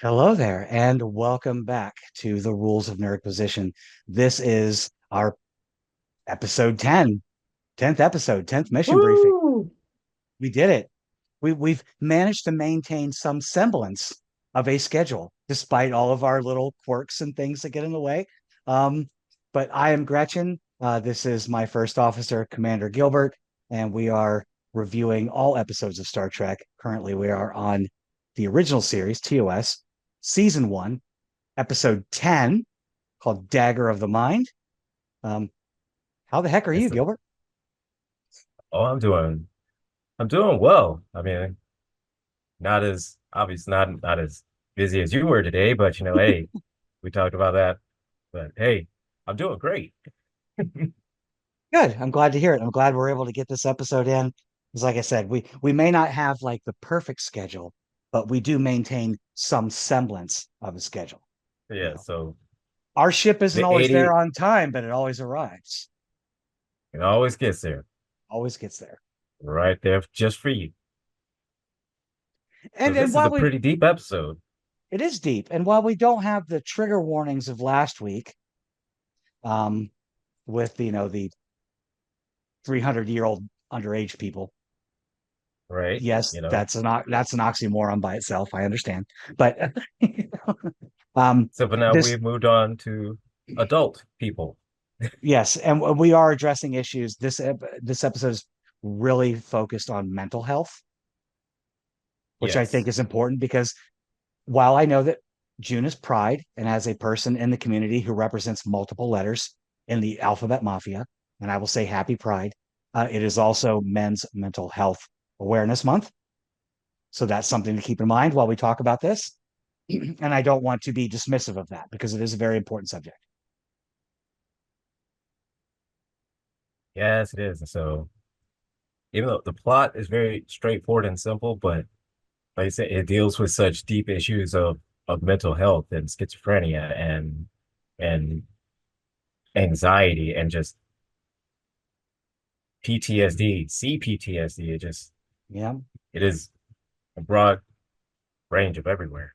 Hello there, and welcome back to the Rules of Nerdquisition. This is our episode 10, 10th episode, 10th mission briefing. Woo! We did it. We've managed to maintain some semblance of a schedule, despite all of our little quirks and things that get in the way. Um, but I am Gretchen. This is my first officer, Commander Gilbert, and we are reviewing all episodes of Star Trek. Currently, we are on the original series, TOS, season one, episode 10, called Dagger of the Mind. Um, how the heck are you, It's Gilbert? oh, I'm doing well. I mean, not as obvious, not as busy as you were today, but hey, we talked about that. But hey, I'm doing great. Good. I'm glad to hear it. I'm glad we're able to get this episode in. Because like I said, we may not have like the perfect schedule, but we do maintain some semblance of a schedule. You Yeah, know, so our ship isn't the always there 80 on time, but it always arrives. it always gets there, Always gets there. right there just for you. So And this is while a we pretty deep episode. it is deep, and while we don't have the trigger warnings of last week, um, with the 300-year-old underage people. Right? Yes, that's an oxymoron by itself. I understand, but um, So but now this we've moved on to adult people. yes, and we are addressing issues. This episode is really focused on mental health, which I think Yes. is important because while I know that June is Pride, and as a person in the community who represents multiple letters in the alphabet mafia, and I will say Happy Pride, it is also Men's Mental Health Awareness Month. So that's something to keep in mind while we talk about this. And I don't want to be dismissive of that because it is a very important subject. Yes, it is. And so even though the plot is very straightforward and simple, but like I said, it deals with such deep issues of mental health and schizophrenia and anxiety and just PTSD, CPTSD. Yeah. It is a broad range of everywhere.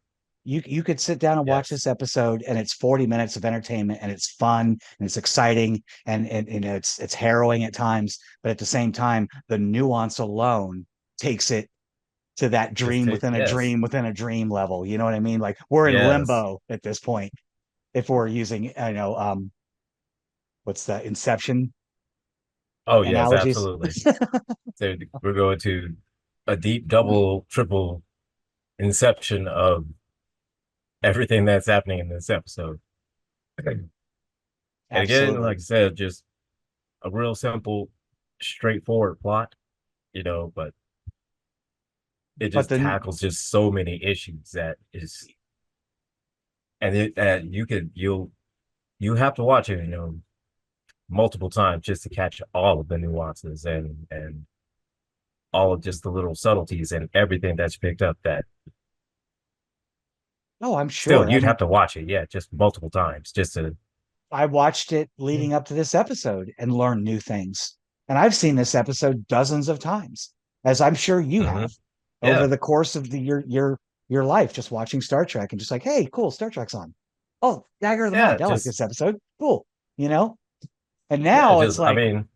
You could sit down and watch Yes. this episode and it's 40 minutes of entertainment and it's fun and it's exciting and it's harrowing at times, but at the same time, the nuance alone takes it to that Just dream take within a yes. dream within a dream level. You know what I mean? Like we're in Yes. limbo at this point if we're using what's the Inception Oh yes, analogies. absolutely. So we're going to a deep double, triple inception of everything that's happening in this episode. And again, like Absolutely. I said, just a real simple, straightforward plot, but it But just then tackles just so many issues that is, and you have to watch it, multiple times just to catch all of the nuances and all of just the little subtleties and everything that's picked up that oh, I'm still sure. I you'd mean, have to watch it, yeah, just multiple times just to. I watched it leading up to this episode and learned new things. And I've seen this episode dozens of times, as I'm sure you Mhm. have over Yeah, the course of your life, just watching Star Trek and just like, hey, cool, Star Trek's on. Oh, Dagger of the yeah, Mind. I like just this episode. Cool. You know? And yeah, now just I mean,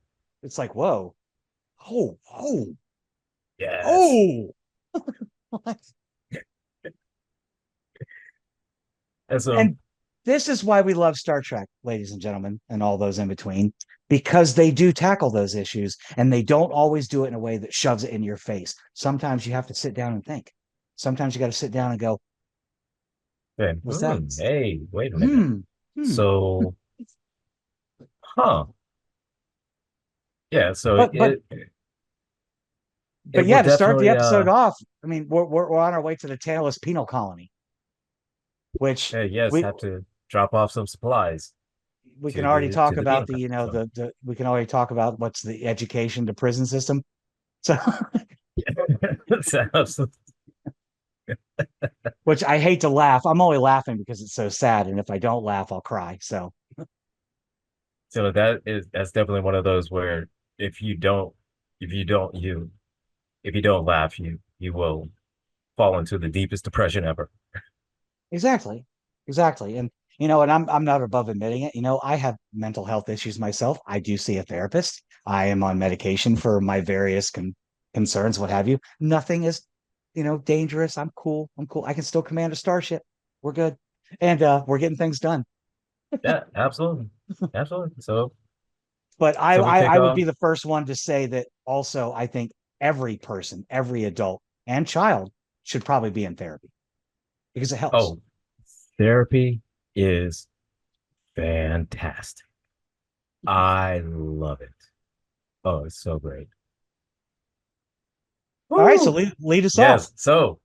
it's like, whoa, oh, oh, yes. oh. And so And this is why we love Star Trek, ladies and gentlemen, and all those in between, because they do tackle those issues and they don't always do it in a way that shoves it in your face. Sometimes you have to sit down and think. Sometimes you got to sit down and go, then, what's that? hey, wait a minute. Hmm. Hmm. So, huh? Yeah, so But but it but will yeah, to start the definitely episode off, I mean, we're on our way to the Tantalus penal colony, which yes, we have to drop off some supplies we can to already the talk to the about penal the colony. So the we can already talk about what's the education to prison system. So sounds which I hate to laugh. I'm only laughing because it's so sad. And if I don't laugh, I'll cry. So, so that's definitely one of those where if you don't if you don't you if you don't laugh, you will fall into the deepest depression ever. Exactly. Exactly. And and I'm not above admitting it. I have mental health issues myself. I do see a therapist. I am on medication for my various concerns, what have you. Nothing is, dangerous. I'm cool. I'm cool. I can still command a starship. We're good. And we're getting things done. Yeah, absolutely. Absolutely. But I, So we I kick I would off. be the first one to say that also I think every person, every adult and child should probably be in therapy because it helps. Oh, therapy is fantastic. I love it. Oh, it's so great. All right, so Woo! lead us off. Yes. So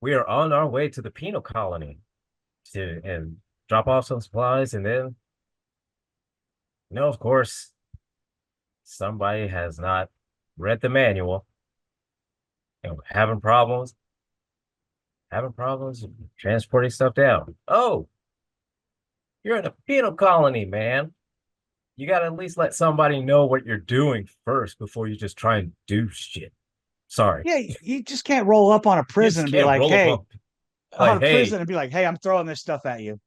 we are on our way to the penal colony to and drop off some supplies, and then, of course, somebody has not read the manual and having problems transporting stuff down. Oh, you're in a penal colony, man. You got to at least let somebody know what you're doing first before you just try and do shit. Sorry. Yeah, you just can't roll up on a You prison just and be can't like, roll up "Hey," on like, a prison hey, and be like, "Hey, I'm throwing this stuff at you."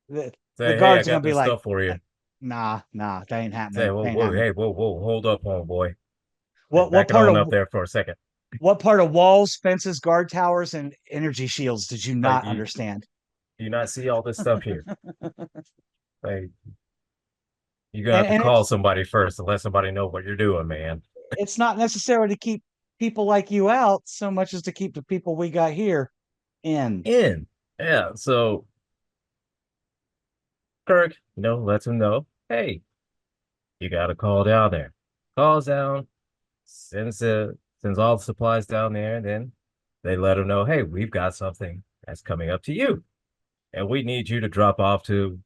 The say, hey, I guards are gonna got be this like, stuff for you. "Nah, nah, that ain't Say, happening. whoa, That ain't whoa, happening." hey, whoa, hold up, homeboy. Hey, What back it part on of up there for a second. what part of walls, fences, guard towers, and energy shields did you Like, not understand? you not see all this stuff here? Like, you're gonna have to And call somebody first to let somebody know what you're doing, man. it's not necessarily to keep people like you out so much as to keep the people we got here in. In. Yeah, so Kirk, lets him know, hey, you gotta call down there. Calls down, sends all the supplies down there, and then they let him know, hey, we've got something that's coming up to you. And we need you to drop off to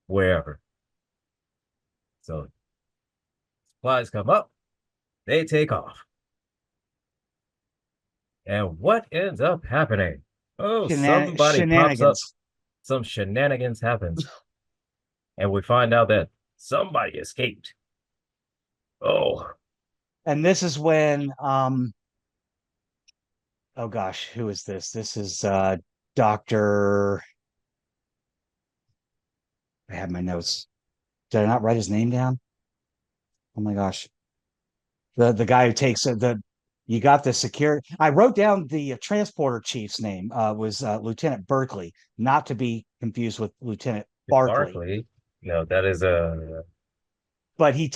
wherever. So supplies come up, they take off. And what ends up happening? Oh, somebody pops up, Shenanigans. some shenanigans happens, and we find out that somebody escaped. Oh, And this is when oh gosh, who is this? This is Dr. I have my notes. Did I not write his name down? Oh my gosh. The guy who takes the you got the security. I wrote down the transporter chief's name was Lieutenant Berkeley, not to be confused with Lieutenant Barkley. Barkley. No, that is a But he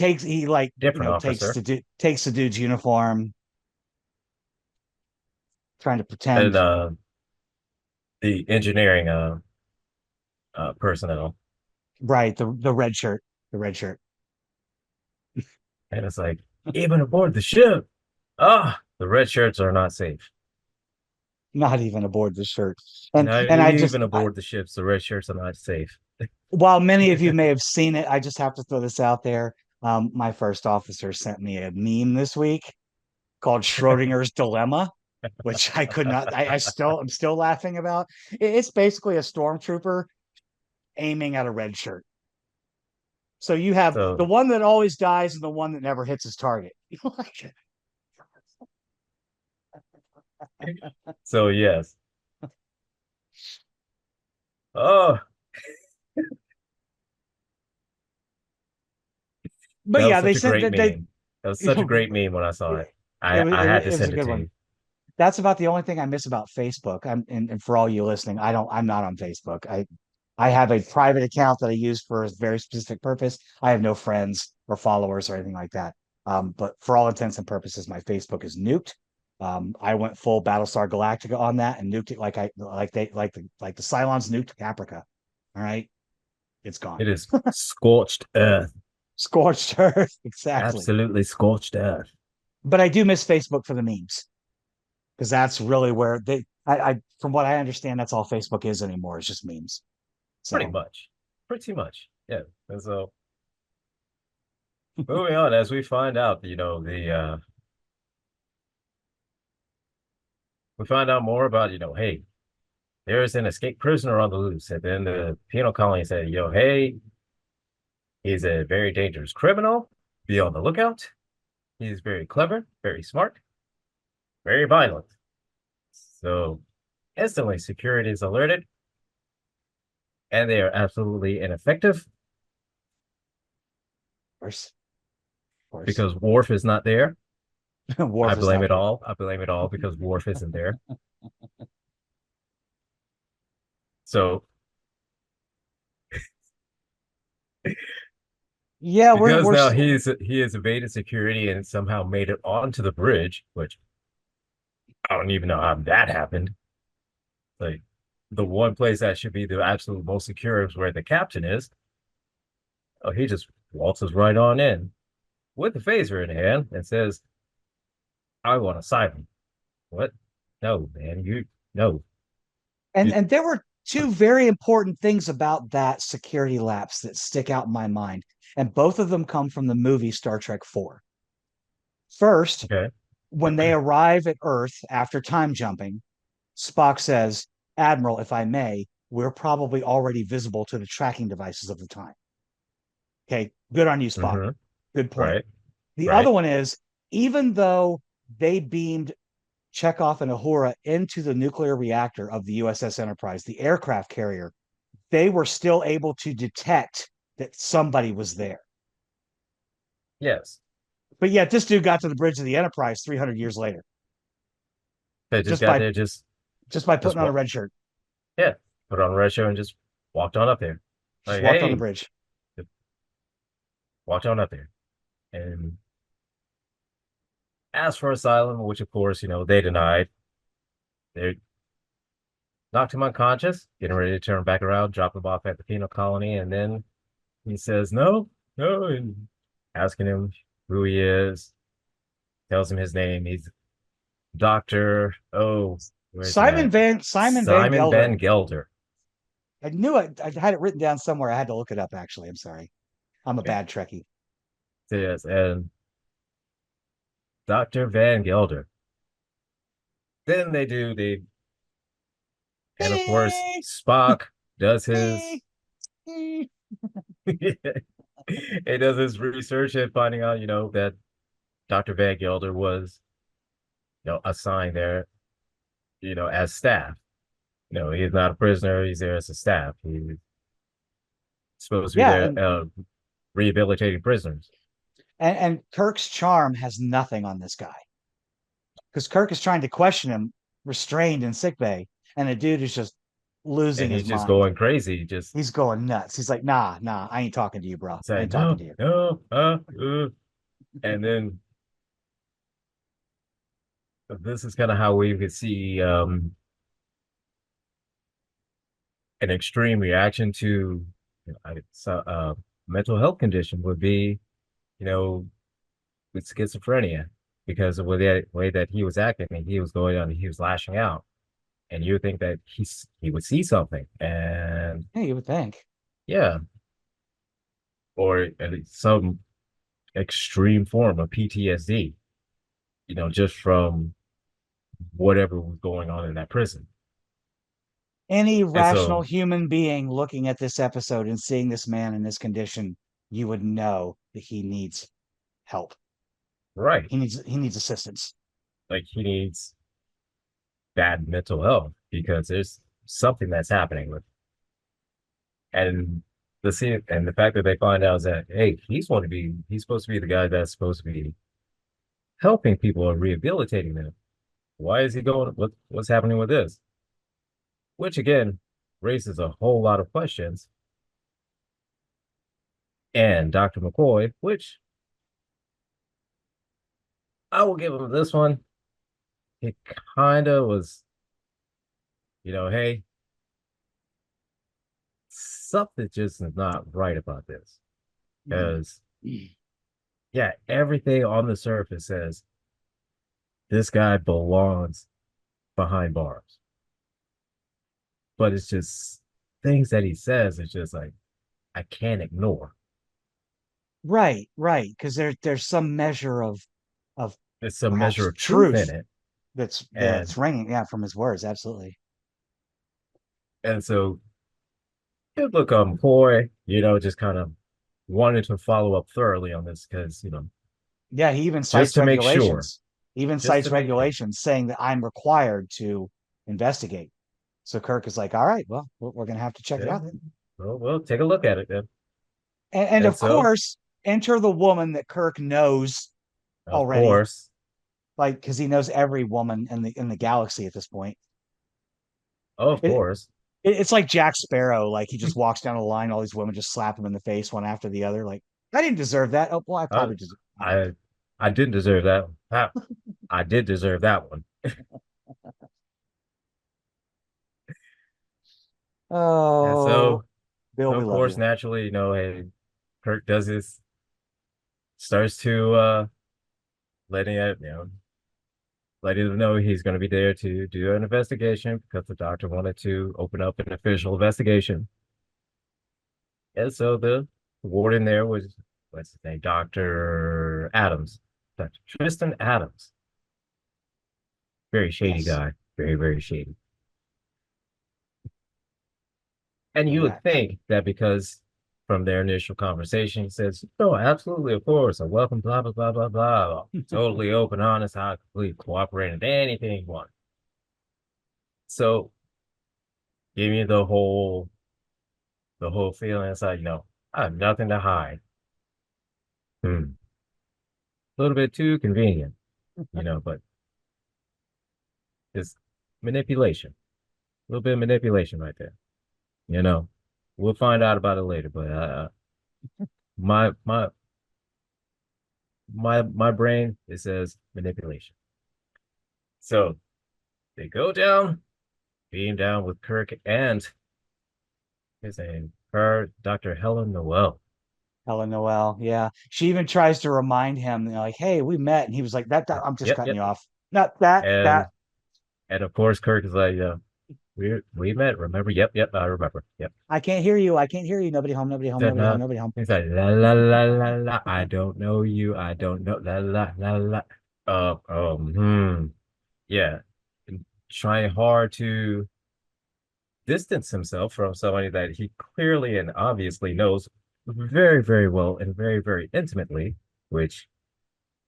like, different officer. takes the dude's uniform, trying to And pretend. the engineering personnel. Right, the red shirt, the red shirt. And it's like, even aboard the ship, the red shirts are not safe. Not even aboard the shirt. And Not and I just even aboard the ships, the red shirts are not safe. while many of you may have seen it, I just have to throw this out there. My first officer sent me a meme this week called Schrodinger's Dilemma, which I could not. I'm still laughing about. It's basically a stormtrooper aiming at a red shirt. So you have the So, one that always dies and the one that never hits his target. so yes. Oh, But that was yeah, they such a said great that they. meme. That was such a great meme when I saw it. I had to It was a send it good to one. you. That's about the only thing I miss about Facebook. And for all you listening, I'm not on Facebook. I have a private account that I use for a very specific purpose. I have no friends or followers or anything like that. But for all intents and purposes, my Facebook is nuked. I went full Battlestar Galactica on that and nuked it like the Cylons nuked Caprica. All right, it's gone. It is scorched earth. Scorched earth, exactly. Absolutely scorched earth. But I do miss Facebook for the memes because that's really where I from what I understand, that's all Facebook is anymore. It's just memes. Pretty So much. Pretty much. Yeah. And so moving on, as we find out, the we find out more about, hey, there's an escaped prisoner on the loose. And then the penal colony said, hey, he's a very dangerous criminal. Be on the lookout. He's very clever, very smart, very violent. So Instantly, security is alerted, and they are absolutely ineffective Course, of course. because Worf is not there. I Worf is blame not it there. all. I blame it all because Worf isn't there. So Yeah, because we're now he has evaded security and somehow made it onto the bridge, which I don't even know how that happened. Like the one place that should be the absolute most secure is where the captain is. Oh, he just waltzes right on in with the phaser in hand and says, "I want to siphon." What? No, man, you no. and You, and there were two very important things about that security lapse that stick out in my mind, and both of them come from the movie Star Trek 4. First, okay. when they arrive at Earth after time jumping, Spock says, "Admiral, if I may, we're probably already visible to the tracking devices of the time." Okay, good on you, Spock. Mm-hmm. Good point. Right. The other Right. one is, even though they beamed Chekhov and Uhura into the nuclear reactor of the USS Enterprise, the aircraft carrier, they were still able to detect that somebody was there. Yes. But yet, this dude got to the bridge of the Enterprise 300 years later They just just got by there, just by just putting on a walk. red shirt, Yeah. Put on a red show and just walked on up there. just Like, walked on the hey, bridge. walked on up there. And asked for asylum, which of course, they denied. They knocked him unconscious, getting ready to turn back around, drop him off at the penal colony, and then he says, no, no, and asking him who he is, tells him his name. He's Doctor, oh, where's it at? Simon Van Simon Gelder. Van Gelder. I knew it. I had it written down somewhere. I had to look it up. Actually, I'm sorry. I'm a Okay. bad Trekkie. Yes, and Dr. Van Gelder. Then and of course, Spock does his he does his research and finding out, that Dr. Van Gelder was, assigned there, as staff. He's not a prisoner, he's there as a staff. He's supposed to be Yeah, there rehabilitating prisoners. and Kirk's charm has nothing on this guy because Kirk is trying to question him, restrained in sickbay, and the dude is just losing And his he's just mind. going crazy, just He's going nuts. He's like, "Nah, nah, I ain't talking to you, bro. I saying, ain't talking no, to you." no, and then this is kind of how we could see an extreme reaction to mental health condition would be, you know, with schizophrenia because of the way that he was acting and he was going on, he was lashing out, and you would think that he would see something, and Yeah, you would think. yeah, or at least some extreme form of PTSD, just from whatever was going on in that prison. Any And rational so, human being looking at this episode and seeing this man in this condition, you would know that he needs help. right, He needs assistance. like he needs bad mental health because there's something that's happening with, and the fact that they find out is that hey, he's supposed to be the guy that's supposed to be helping people and rehabilitating them. Why is he going? What's happening with this? Which again raises a whole lot of questions. And Dr. McCoy, which I will give him this one, it kind of was, hey, something just is not right about this. Mm. Because, yeah, everything on the surface says this guy belongs behind bars. But it's just things that he says, it's just like, I can't ignore. Right, right. Because there's some measure of There's some measure perhaps of truth in truth it. that's And ringing, yeah, from his words. Absolutely. and so it look McCoy, just kind of wanted to follow up thoroughly on this because, Yeah, he even just cites to make sure, regulations. Even just cites to make sure. regulations saying that I'm required to investigate. So Kirk is like, all right, well, we're gonna have to check it Yeah. out then. Well, take a look at it then. And And of so, course, enter the woman that Kirk knows of already, course, like because he knows every woman in the galaxy at this point. of It, course, it's like Jack Sparrow, like he just walks down the line, all these women just slap him in the face one after the other. Like, I didn't deserve that. Oh, well, I I, probably deserve. I don't I, I didn't deserve that. I did deserve that one. know. And Oh, so, Bill, we of love course, you. naturally, hey, Kirk does this, starts to letting it, letting them know he's going to be there to do an investigation because the doctor wanted to open up an official investigation. And so the warden there was, what's his name, Dr. Adams, Dr. Tristan Adams. Very shady Yes. guy, very, very shady. And you Yeah. would think that because from their initial conversation, he says, "No, absolutely, of course, I welcome, blah, blah, blah, blah, blah. Totally open, honest, how completely cooperating, anything you want." So give me the whole feeling. It's like, I have nothing to hide. Hmm. A little bit too convenient, but it's manipulation. A little bit of manipulation right there. You know, we'll find out about it later, but my my my brain, it says manipulation. So they go down, beam down with Kirk and his name, her Dr. Helen Noel. Helen Noel. Yeah. She even tries to remind him, like, hey, we met. And he was like, I'm just Yep, cutting yep. you off. Not that, that. And and of course Kirk is like, we met, remember? Yep, yep, I remember. Yep. I can't hear you. I can't hear you. Nobody home, nobody home, Then nobody home, nobody home. he's like, la la la la la. I don't know you. I don't know la la la la. Yeah. And trying hard to distance himself from somebody that he clearly and obviously knows very, very well and very, very intimately, which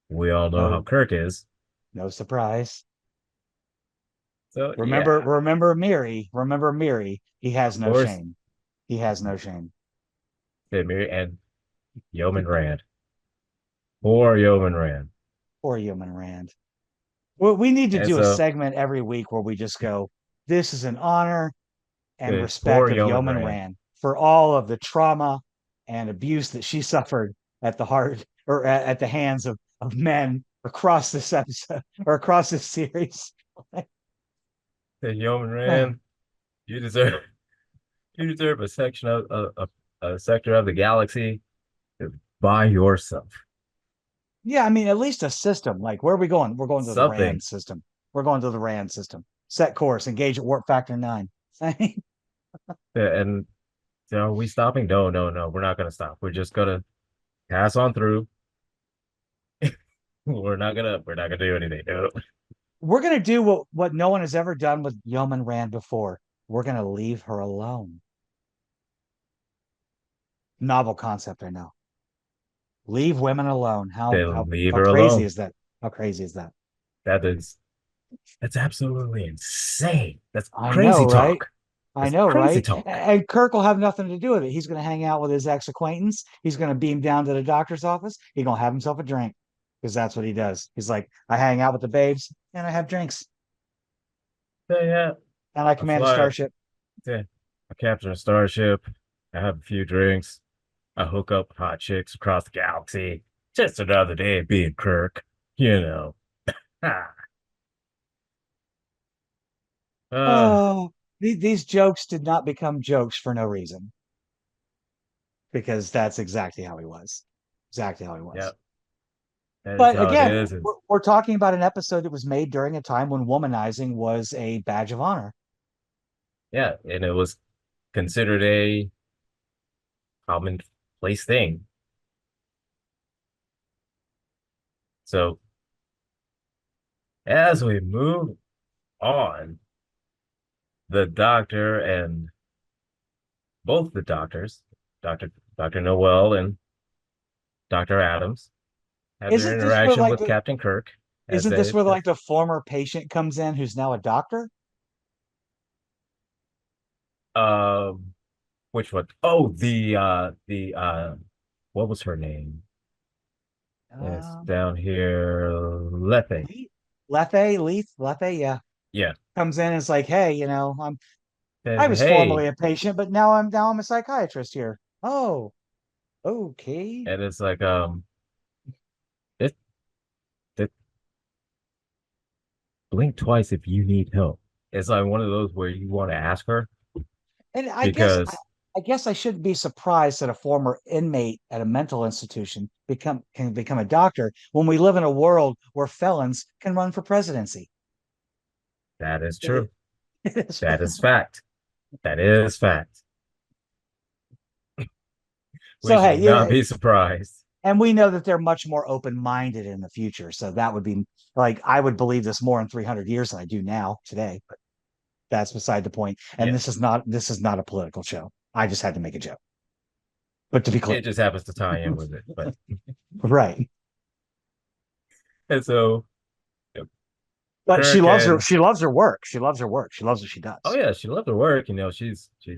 we all know how No, Kirk is. no surprise. So Remember, yeah, remember Miri. Remember Miri. He has of no course, shame. He has no shame. Mary and Yeoman Rand. Poor Yeoman Rand. Poor human Rand. Well, we need to And do a so segment every week where we just go, this is an honor and poor respect of Yeoman Yeoman Rand. Rand for all of the trauma and abuse that she suffered at the heart or at the hands of men across this episode or across this series. Yeoman Rand, you deserve you deserve a section of a sector of the galaxy by yourself. Yeah, I mean, at least a system. Like, where are we going? We're going to the Something. RAND system. We're going to the RAND system. Set course, engage at warp factor 9. And are we stopping? No, no, no. We're not gonna stop. We're just gonna pass on through. We're not gonna do anything. No. We're gonna do what no one has ever done with Yeoman Rand before. We're gonna leave her alone. Novel concept, I know. Leave women alone. How Then how leave how her crazy alone. is that? How crazy is that? That is that's absolutely insane. That's I know, crazy right? talk. I That's know, crazy right? talk. And Kirk will have nothing to do with it. He's going to hang out with his ex acquaintance. He's going to beam down to the doctor's office. He's going to have himself a drink because that's what he does. He's like, I hang out with the babes and I have drinks So yeah, and I I command a fly. starship. Yeah, I capture a starship. I have a few drinks. I hook up hot chicks across the galaxy. Just another day of being Kirk, you know. Ah, uh, Oh, these jokes did not become jokes for no reason because that's exactly how he was. Exactly how he was. yep, that is But how it again, is. And we're talking about an episode that was made during a time when womanizing was a badge of honor. yeah, and it was considered a commonplace thing. So as we move on, the doctor and both the doctors, Dr. Noel and Dr. Adams, have their Isn't this where interaction like with Captain Kirk as isn't this they where like the former patient comes in who's now a doctor? which one? Oh, the what was her name? It's Um, down here, Lethe. Lethe, yeah, Yeah. comes in and is like, hey, I And was hey, formerly a patient, but now I'm a psychiatrist here. Oh, okay. and it's like it, it blink twice if you need help. It's like one of those where you want to ask her And I guess I, because I guess I shouldn't be surprised that a former inmate at a mental institution can become a doctor when we live in a world where felons can run for presidency. that is It, true. it is, That is fact. That is fact. We so should hey, not yeah, be surprised. and we know that they're much more open-minded in the future. So that would be like I would believe this more in 300 years than I do now today. But that's beside the point. And Yeah. this is not a political show. I just had to make a joke. But to be clear, It just happens to tie in with it. But right. and so But she Kirk loves her. and She loves her work. She loves her work. She loves what she oh does. yeah, she loved her work. She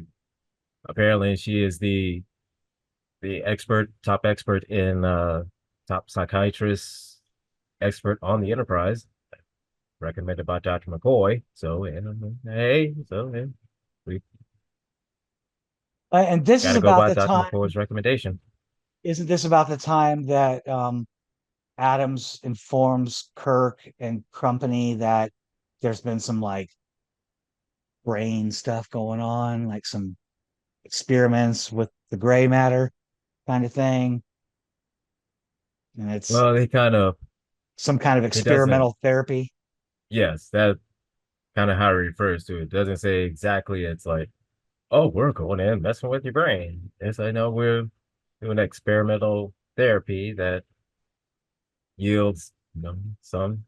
apparently she is the top expert in top psychiatrist expert on the Enterprise, recommended by Dr. McCoy. So hey, so yeah, we And this got is to go about by the Dr. time. McCoy's recommendation. Isn't this about the time that Adams informs Kirk and company that there's been some like brain stuff going on, like some experiments with the gray matter kind of thing, and it's Well, he kind of some kind of he doesn't. experimental therapy. Yes, that kind of how he refers to it. Doesn't say exactly. It's like, oh, we're going in messing with your brain. Yes, I know we're doing experimental therapy that yields some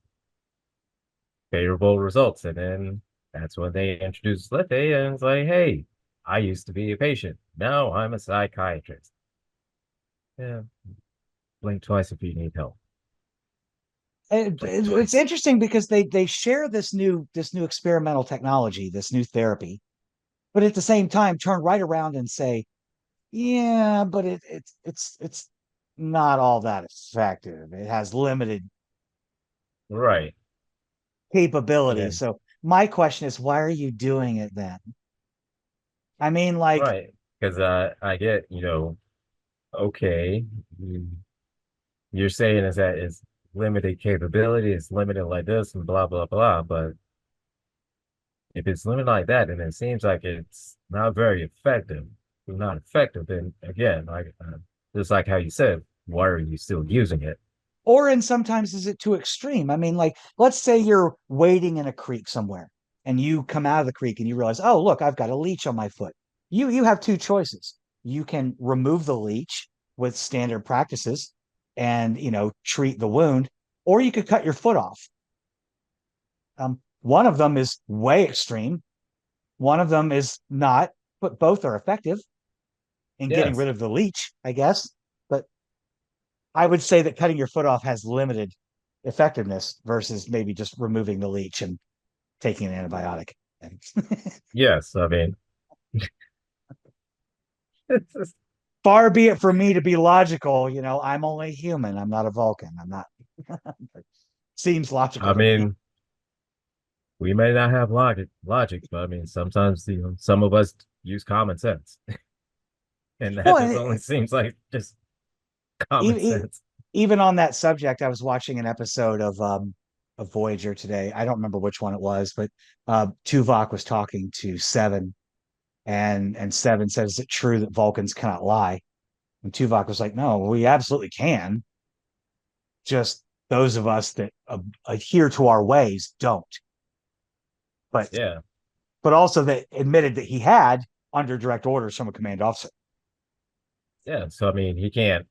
favorable results. And then that's when they introduce Lethe and it's like, hey, I used to be a patient. Now I'm a psychiatrist. Yeah, blink twice if you need help. Blink It's twice. interesting because they share this new experimental technology, this new therapy, but at the same time turn right around and say, yeah, but it's not all that effective. It has limited Right. And capability. then, So my question is, why are you doing it then? I mean, like, right. Because I get, okay, you, you're saying is that it's limited capability, it's limited like this and blah, blah, blah. But if it's limited like that, and it seems like it's not very effective, not effective, then again, like just like how you said, why are you still using it? or and sometimes is it too extreme? I mean, like, let's say you're wading in a creek somewhere and you come out of the creek and you realize, oh, look, I've got a leech on my foot. You have two choices. You can remove the leech with standard practices and treat the wound, or you could cut your foot off. One of them is way extreme. One of them is not, but both are effective in getting Yes, rid of the leech, I guess. But I would say that cutting your foot off has limited effectiveness versus maybe just removing the leech and taking an antibiotic. yes. I mean, it's just, Far be it from me to be logical. I'm only human. I'm not a Vulcan. I'm not. Seems I logical to me. mean, we may not have logic, but I mean, sometimes some of us use common sense, and that Well, just only seems like just common even sense. even on that subject, I was watching an episode of Voyager today. I don't remember which one it was, but Tuvok was talking to Seven, and Seven says, "Is it true that Vulcans cannot lie?" And Tuvok was like, "No, we absolutely can. Just those of us that adhere to our ways don't." But Yeah, also that admitted that he had under direct orders from a command officer. yeah. So I mean, he can't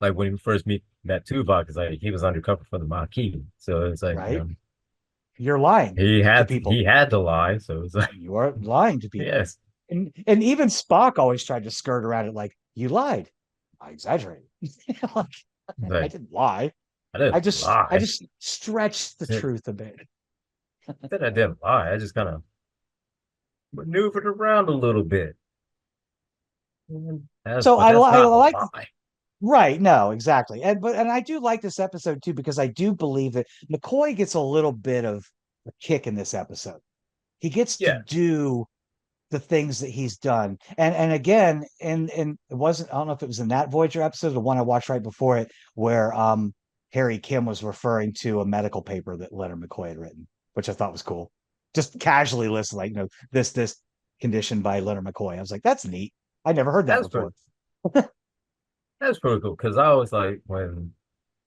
like when we first meet met Tuvok, it's like he was undercover for the Maquis. So it's like Right? You're lying to people. he had to lie. So it's like You are lying to people. yes, And even Spock always tried to skirt around it like, you lied. I exaggerated. Like, I like didn't lie. I I didn't just I lie. just stretched the Said truth a bit. I didn't lie. I just kind of maneuvered around a little bit. So But that's I not like why. right, no, exactly. And I do like this episode too because I do believe that McCoy gets a little bit of a kick in this episode. He gets to Yeah, do the things that he's done. And again, and it wasn't, I don't know if it was in that Voyager episode, the one I watched right before it, where Harry Kim was referring to a medical paper that Leonard McCoy had written, which I thought was cool. Just casually listed, like, this condition by Leonard McCoy. I was like, that's neat. I never heard that that's pretty before. that's pretty cool. Because I always like when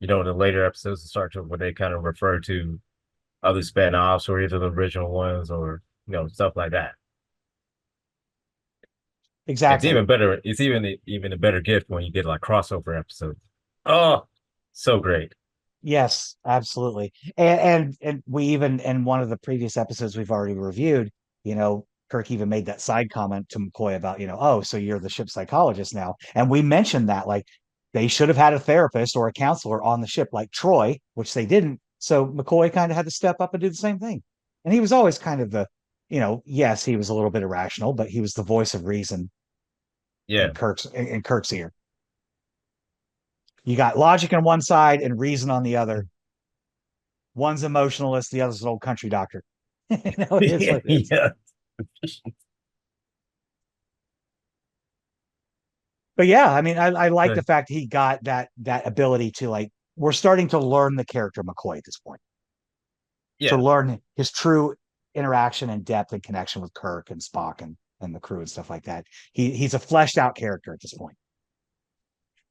the later episodes of Star Trek where they kind of refer to other spin-offs or either the original ones or stuff like that. It's Exactly. even better. It's even a better gift when you get like crossover episodes. Oh, so great. Yes, absolutely. And we even in one of the previous episodes we've already reviewed, Kirk even made that side comment to McCoy about, oh, so you're the ship psychologist now. And we mentioned that like they should have had a therapist or a counselor on the ship like Troy, which they didn't. So McCoy kind of had to step up and do the same thing. And he was always kind of yes, he was a little bit irrational, but he was the voice of reason Yeah. in Kirk's ear. You got logic on one side and reason on the other. One's emotionalist, the other's an old country doctor. It is what it is. Yeah. But yeah, I mean, I like the But fact he got that ability to like we're starting to learn the character McCoy at this point, to yeah. learn his true interaction and depth and connection with Kirk and Spock and the crew and stuff like that. He's a fleshed out character at this point.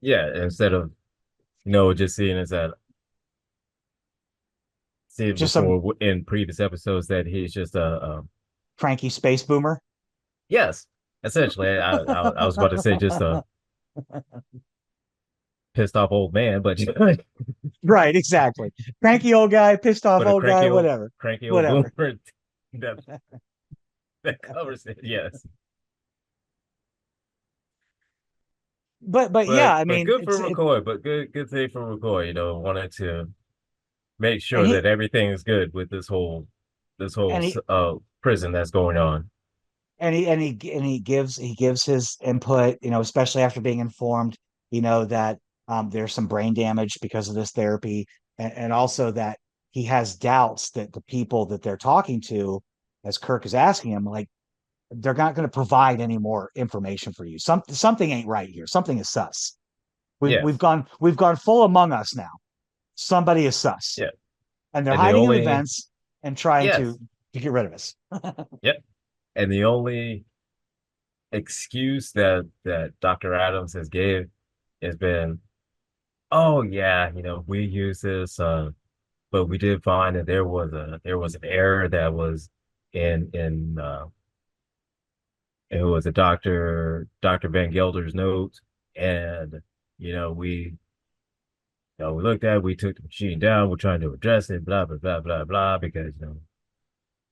Yeah. Instead of just seeing as that seen Just some before in previous episodes that he's just a cranky space boomer. yes, essentially. I was about to say just a pissed off old man, but Right, exactly. Cranky old guy, pissed off but a old guy, whatever. cranky old Whatever. boomer that that covers it. Yes, But yeah, but I but mean, good for McCoy. But good thing for McCoy. Wanted to make and sure that everything is good with this whole and he prison that's going on. and he gives his input, especially after being informed, that there's some brain damage because of this therapy, and also that he has doubts that the people that they're talking to, as Kirk is asking him, like they're not going to provide any more information for you. Something ain't right here. Something is sus. We've Yes, gone full Among Us now. Somebody is sus, yeah, and they're and the hiding in the only vents and trying yes, to get rid of us. yep, and the only excuse that Dr. Adams has gave has been, oh yeah, we use this, but we did find that there was an error that was in it was a Dr. Van Gelder's notes, and we looked at it, we took the machine down, we're trying to address it, blah blah blah blah blah, because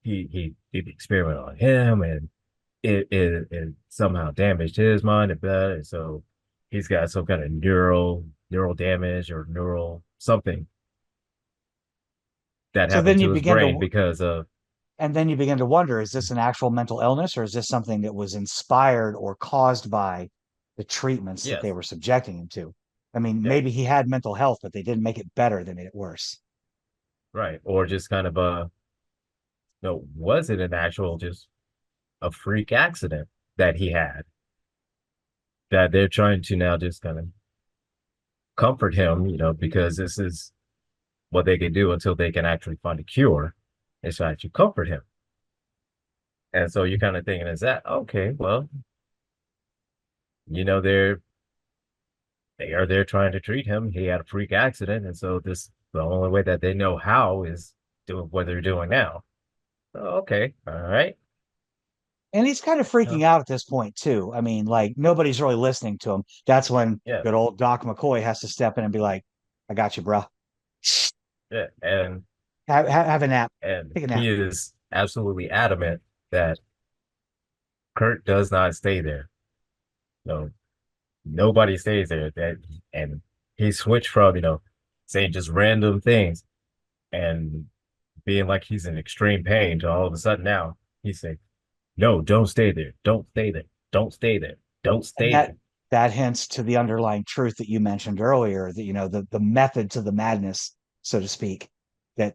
he did the experiment on him, and it somehow damaged his mind and blah, and so he's got some kind of neural damage or neural something that So happened then you to his begin brain to because of And then you begin to wonder, is this an actual mental illness or is this something that was inspired or caused by the treatments that they yes, were subjecting him to? I mean, yeah, maybe he had mental health, but they didn't make it better, they made it worse. right, or just kind of was it an actual just a freak accident that he had that they're trying to now just kind of comfort him, because this is what they can do until they can actually find a cure, is to actually comfort him. And so you're kind of thinking, is that okay? Well, they're they are there trying to treat him. He had a freak accident, and so this the only way that they know how is doing what they're doing now. So, okay, all right. And he's kind of Uh, freaking out at this point, too. I mean, like, nobody's really listening to him. That's when yeah, good old Doc McCoy has to step in and be like, I got you, bro. yeah, and Have a nap. and Take a nap. he is absolutely adamant that Kurt does not stay there. No, nobody stays there. And he switched from saying just random things and being like he's in extreme pain to all of a sudden now he's saying, No, don't stay there. Don't stay there. Don't stay there. Don't And stay that there. that hints to the underlying truth that you mentioned earlier, that the method to the madness, so to speak, that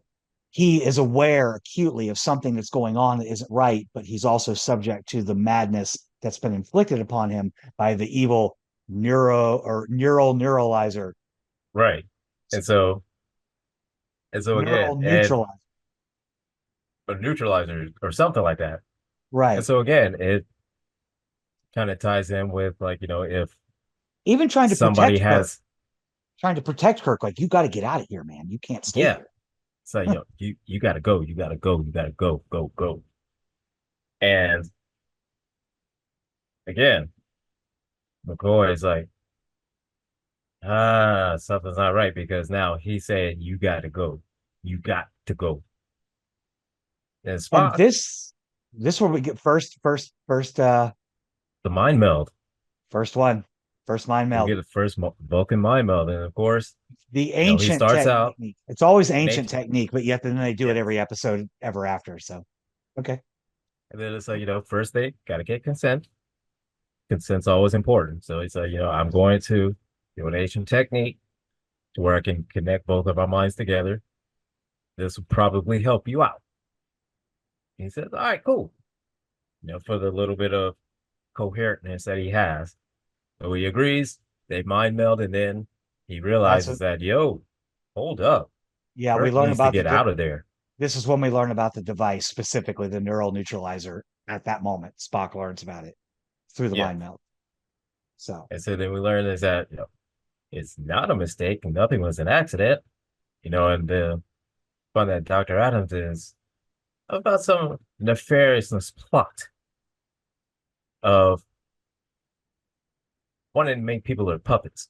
he is aware acutely of something that's going on that isn't right, but he's also subject to the madness that's been inflicted upon him by the evil neural neuralizer, Right. And so again, neural and neutralizer. a neutralizer or something like that. And Right. so again, it kind of ties in with like, if Even trying to somebody protect Kirk, has, like, you got to get out of here, man. You can't stay yeah, here. it's like, you gotta go, you gotta go, you gotta go, go, go. And again, McCoy is like, something's not right because now he said you gotta go. You got to go. And And Spock, this where we get the mind meld. first one, first mind We meld. get the first Vulcan mind meld. And of course, The he ancient starts out technique. It's always ancient making, technique, but yet then they do it yes. every episode ever after. So okay. And then it's like, first they gotta get consent. Consent's always important. So it's like, I'm going to do an ancient technique to where I can connect both of our minds together. This will probably help you out. And he says, all right, cool. For the little bit of coherentness that he has. So he agrees, they mind meld, and then he That's realizes what that, hold up, yeah, we Kirk learn needs to about get out of there. this is when we learn about the device, specifically the neural neutralizer. At that moment, Spock learns about it through the Yeah. mind meld. So And so then we learn is that, it's not a mistake. Nothing was an accident, and the fun that Dr. Adams is about some nefariousness plot of wanting to make people their puppets.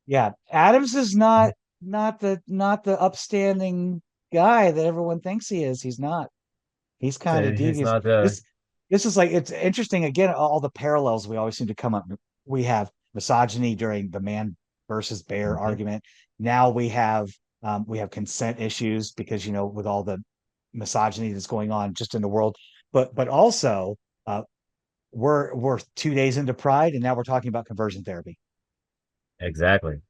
yeah, Adams is not the upstanding guy that everyone thinks he is. He's not. He's kind So of he's devious. not the, This is like, it's interesting again, all the parallels we always seem to come up. We have misogyny during the man versus bear Mhm. argument. Now we have consent issues because with all the misogyny that's going on just in the world, but also uh, we're 2 days into Pride, and now we're talking about conversion therapy. Exactly.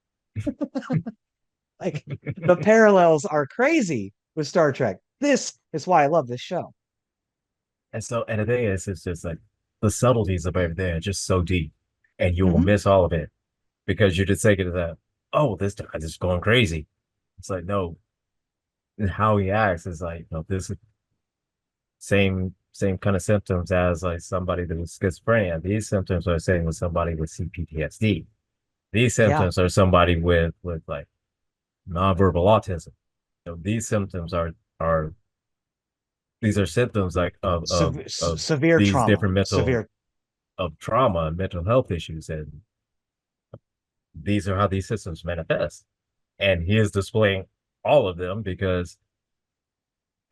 Like, the parallels are crazy with Star Trek. This is why I love this show. And so, and the thing is, it's just like the subtleties of everything are just so deep, and you will Hmm. miss all of it because you're just thinking of that. Oh, this guy's just going crazy. It's like no, and how he acts is like this is same kind of symptoms as like somebody that was schizophrenia. These symptoms are saying with somebody with CPTSD. These Yeah, symptoms are somebody with like nonverbal autism. These symptoms are these are symptoms like of severe these trauma, different mental severe. of trauma and mental health issues, and these are how these systems manifest. And he is displaying all of them because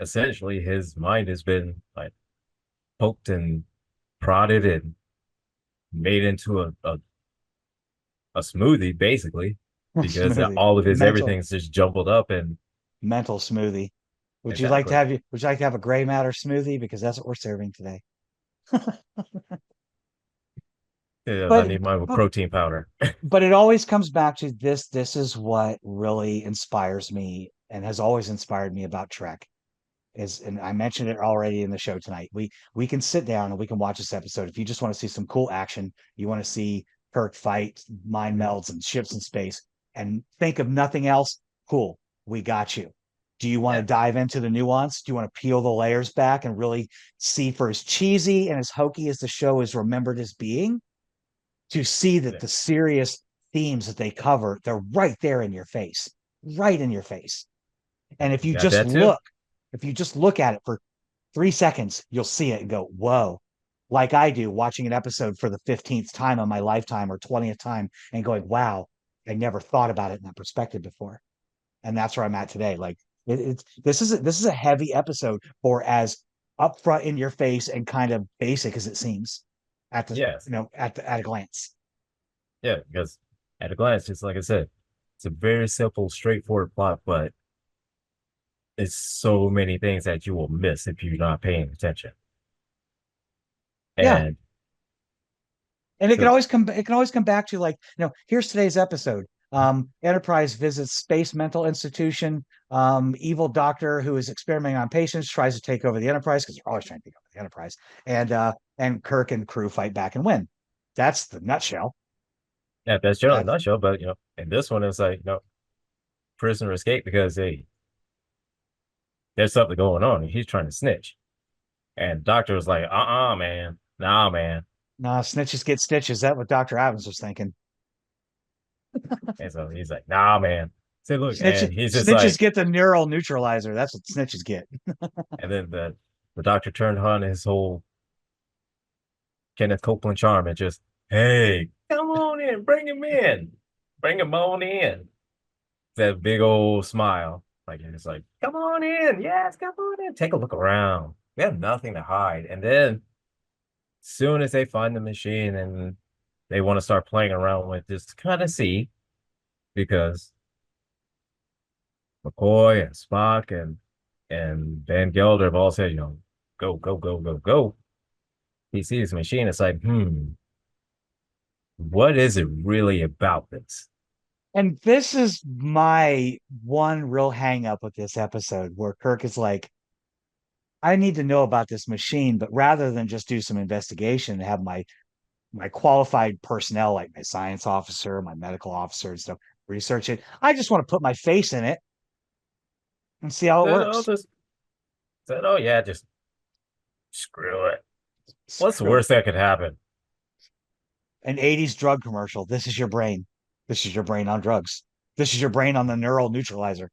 essentially his mind has been like poked and prodded and made into a smoothie basically because Smoothie, all of his mental everything's just jumbled up and mental smoothie. exactly. Would you like to have a gray matter smoothie? Because that's what we're serving today. Yes, I But need mine with but protein powder. but it always comes back to this. This is what really inspires me and has always inspired me about Trek. And I mentioned it already in the show tonight. We can sit down and we can watch this episode. If you just want to see some cool action, you want to see Kirk fight mind Mhm. melds and ships in space, and think of nothing else, cool. We got you. Do you want to Yeah, dive into the nuance? Do you want to peel the layers back and really see, for as cheesy and as hokey as the show is remembered as being, to see that yeah, the serious themes that they cover, they're right there in your face, right in your face. yeah. And if You you got just that too. look, if you just look at it for 3 seconds, you'll see it and go, whoa, like I do watching an episode for the 15th time on my lifetime or 20th time and going, wow, I never thought about it in that perspective before. And that's where I'm at today. Like, this is a heavy episode for as upfront in your face and kind of basic as it seems at the Yes, at a glance. yeah, because at a glance, just like I said, it's a very simple, straightforward plot, but it's so many things that you will miss if you're not paying attention. Yeah. And And so it can always come back to like, here's today's episode. Enterprise visits space mental institution. Evil doctor who is experimenting on patients tries to take over the Enterprise because they're always trying to take over the Enterprise. And Kirk and crew fight back and win. That's the nutshell. yeah, that's generally That's not show, but in this one it's like, prisoner escape because hey, there's something going on and he's trying to snitch. And doctor was like, man. Nah, man. nah, snitches get stitches. That what Dr. Adams was thinking. And so he's like, nah, man. Say, look, Snitches and he's just snitches like, get the neural neutralizer. That's what snitches get. and then the doctor turned on his whole Kenneth Copeland charm and just, hey, come on in, bring him on in. That big old smile. Like it's like, come on in, yes, come on in, take a look around. We have nothing to hide. And then soon as they find the machine and they want to start playing around with this to kind of see, because McCoy and Spock and Van Gelder have all said, go, go, go, go, go. He sees the machine, it's like, what is it really about this? And this is my one real hang up with this episode where Kirk is like, I need to know about this machine, but rather than just do some investigation and have my qualified personnel, like my science officer, my medical officer and stuff, research it. I just want to put my face in it and see how it Then I'll works. just said, oh yeah, just screw it. What's the Screw it. worst that could happen? An 80s drug commercial. This is your brain. This is your brain on drugs. This is your brain on the neural neutralizer.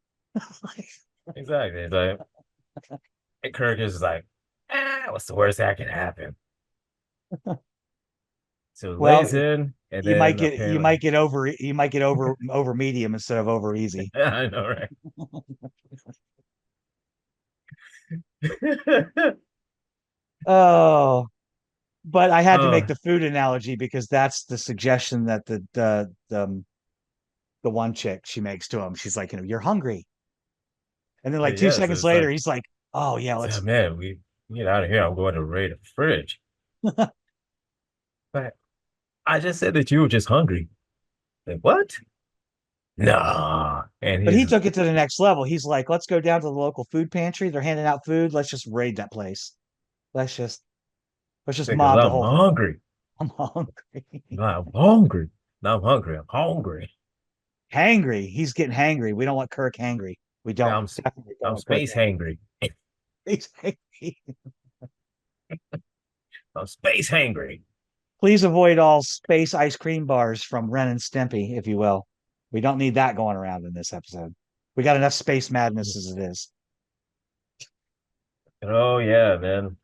Exactly. It's like, and Kirk is like, what's the worst that can happen? So he Well, lays in, and you might then get you apparently, might get over medium instead of over easy. I know, right? Oh, but I had to make Oh, the food analogy because that's the suggestion that the one chick she makes to him. She's like, you're hungry. And then like two yes, seconds it's later, like, he's like, oh yeah, let's man, we get out of here. I'm going to raid the fridge. But I just said that you were just hungry. Like, what? Nah. And but he he's took it to the next level. He's like, let's go down to the local food pantry. They're handing out food. Let's just raid that place. Let's just let's just because mob the I'm whole thing. hungry. I'm hungry. I'm hungry. Not hungry. I'm hungry. Hangry. He's getting hangry. We don't want Kirk hangry. We don't I'm definitely don't I'm want Kirk space hangry. hungry. He's hangry. I'm space hungry. Please avoid all space ice cream bars from Ren and Stimpy, if you will. We don't need that going around in this episode. We got enough space madness as it is. Oh yeah, man.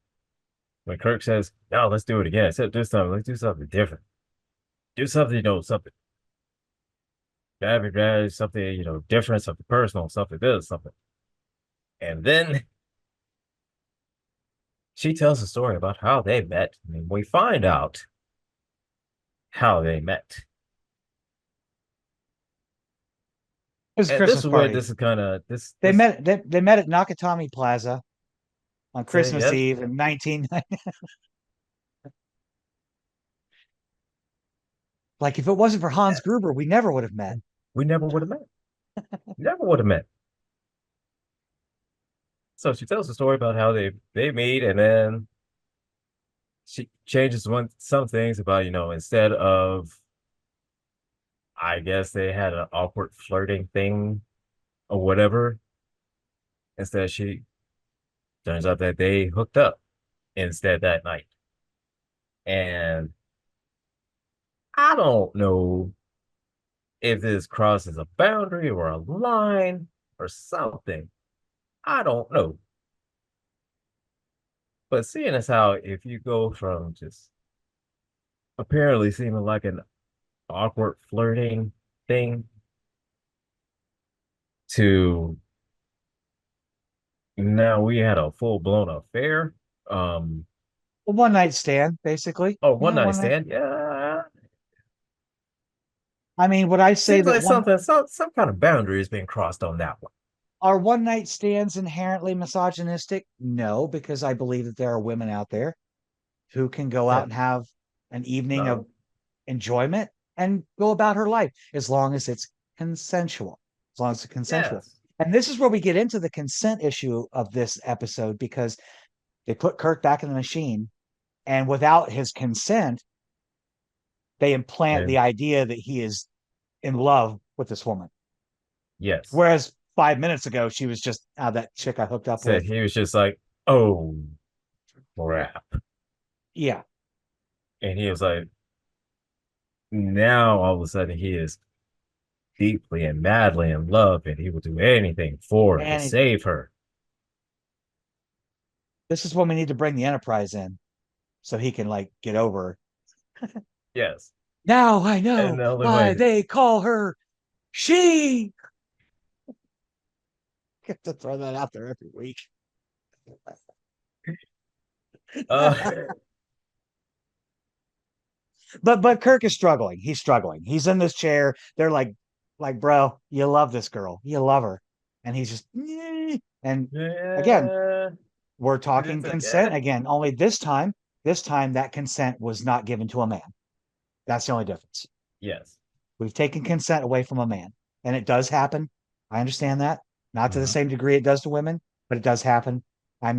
When Kirk says, "No, let's do it again," except this time, let's do something different. Do something, something something, different, something personal, something this, something. And then she tells a story about how they met. And we find out how they met. It was a And this Christmas is where party. this is kind of They this met they met at Nakatomi Plaza on say Christmas yes, Eve in 1990. Like if it wasn't for Hans Gruber, we never would have met. we never would have met. Never would have met. So she tells a story about how they meet, and then she changes some things about, instead of, I guess they had an awkward flirting thing or whatever. Instead, she turns out that they hooked up instead that night. And I don't know if this crosses a boundary or a line or something. I don't know. But seeing as how if you go from just apparently seeming like an awkward flirting thing to now we had a full blown affair. A one night stand, basically. Oh, one Yeah, night one night. stand. Yeah, I mean, would I say seems that like one? some kind of boundary is being crossed on that one. Are one night stands inherently misogynistic? No, because I believe that there are women out there who can go out Yeah, and have an evening of no, enjoyment and go about her life as long as it's consensual. As long as it's consensual. yes, And this is where we get into the consent issue of this episode because they put Kirk back in the machine, and without his consent, they implant the and idea that he is in love with this woman. yes, Whereas 5 minutes ago, she was just that chick I hooked up said with. he was just like, oh crap, Yeah. and he was like, now all of a sudden he is deeply and madly in love, and he will do anything for her to And save her. this is when we need to bring the Enterprise in so he can like get over. Yes, Now I and know the only way why to, they call her she. Get to throw that out there every week. uh, But Kirk is struggling. He's struggling. He's in this chair. They're like, bro, you love this girl. You love her. And he's just and again, yeah, we're talking it's like, yeah, consent again. Only this time that consent was not given to a man. That's the only difference. yes, We've taken consent away from a man. And it does happen. I understand that. Not to the mhm, same degree it does to women, but it does happen. I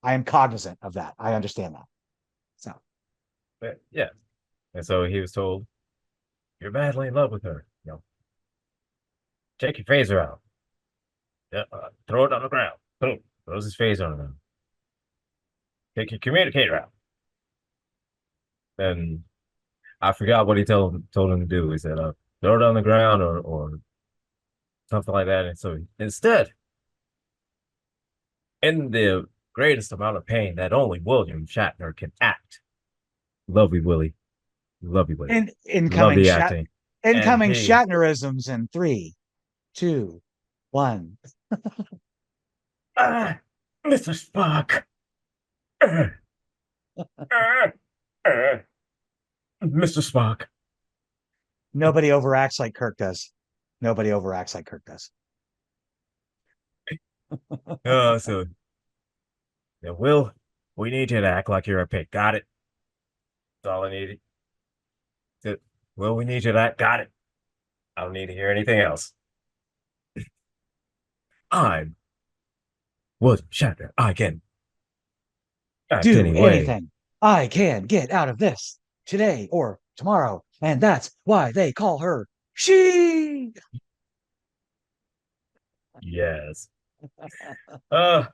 am cognizant of that. I understand that. So yeah, and so he was told, "You're madly in love with her. Take your phaser out. Yeah, throw it on the ground. Boom, throws his phaser on the ground. Take your communicator out." And I forgot what he told him to do. He said, "Throw it on the ground or something like that." And so instead, in the greatest amount of pain that only William Shatner can act, lovely Willie, lovely Willie, in incoming lovely shat acting, and incoming he, Shatnerisms in 3, 2, 1. Mr. Spock, uh, uh, uh, Mr. Spock. Nobody overacts like Kirk does. Nobody overacts like Kirk does. So yeah, Will, we need you to act like you're a pig. Got it? That's all I needed. Will, we need you to act. Got it. I don't need to hear anything else. I'm William Shatner. I can act Do anyway. anything I can get out of this today or tomorrow. And that's why they call her she. Yes. Uh,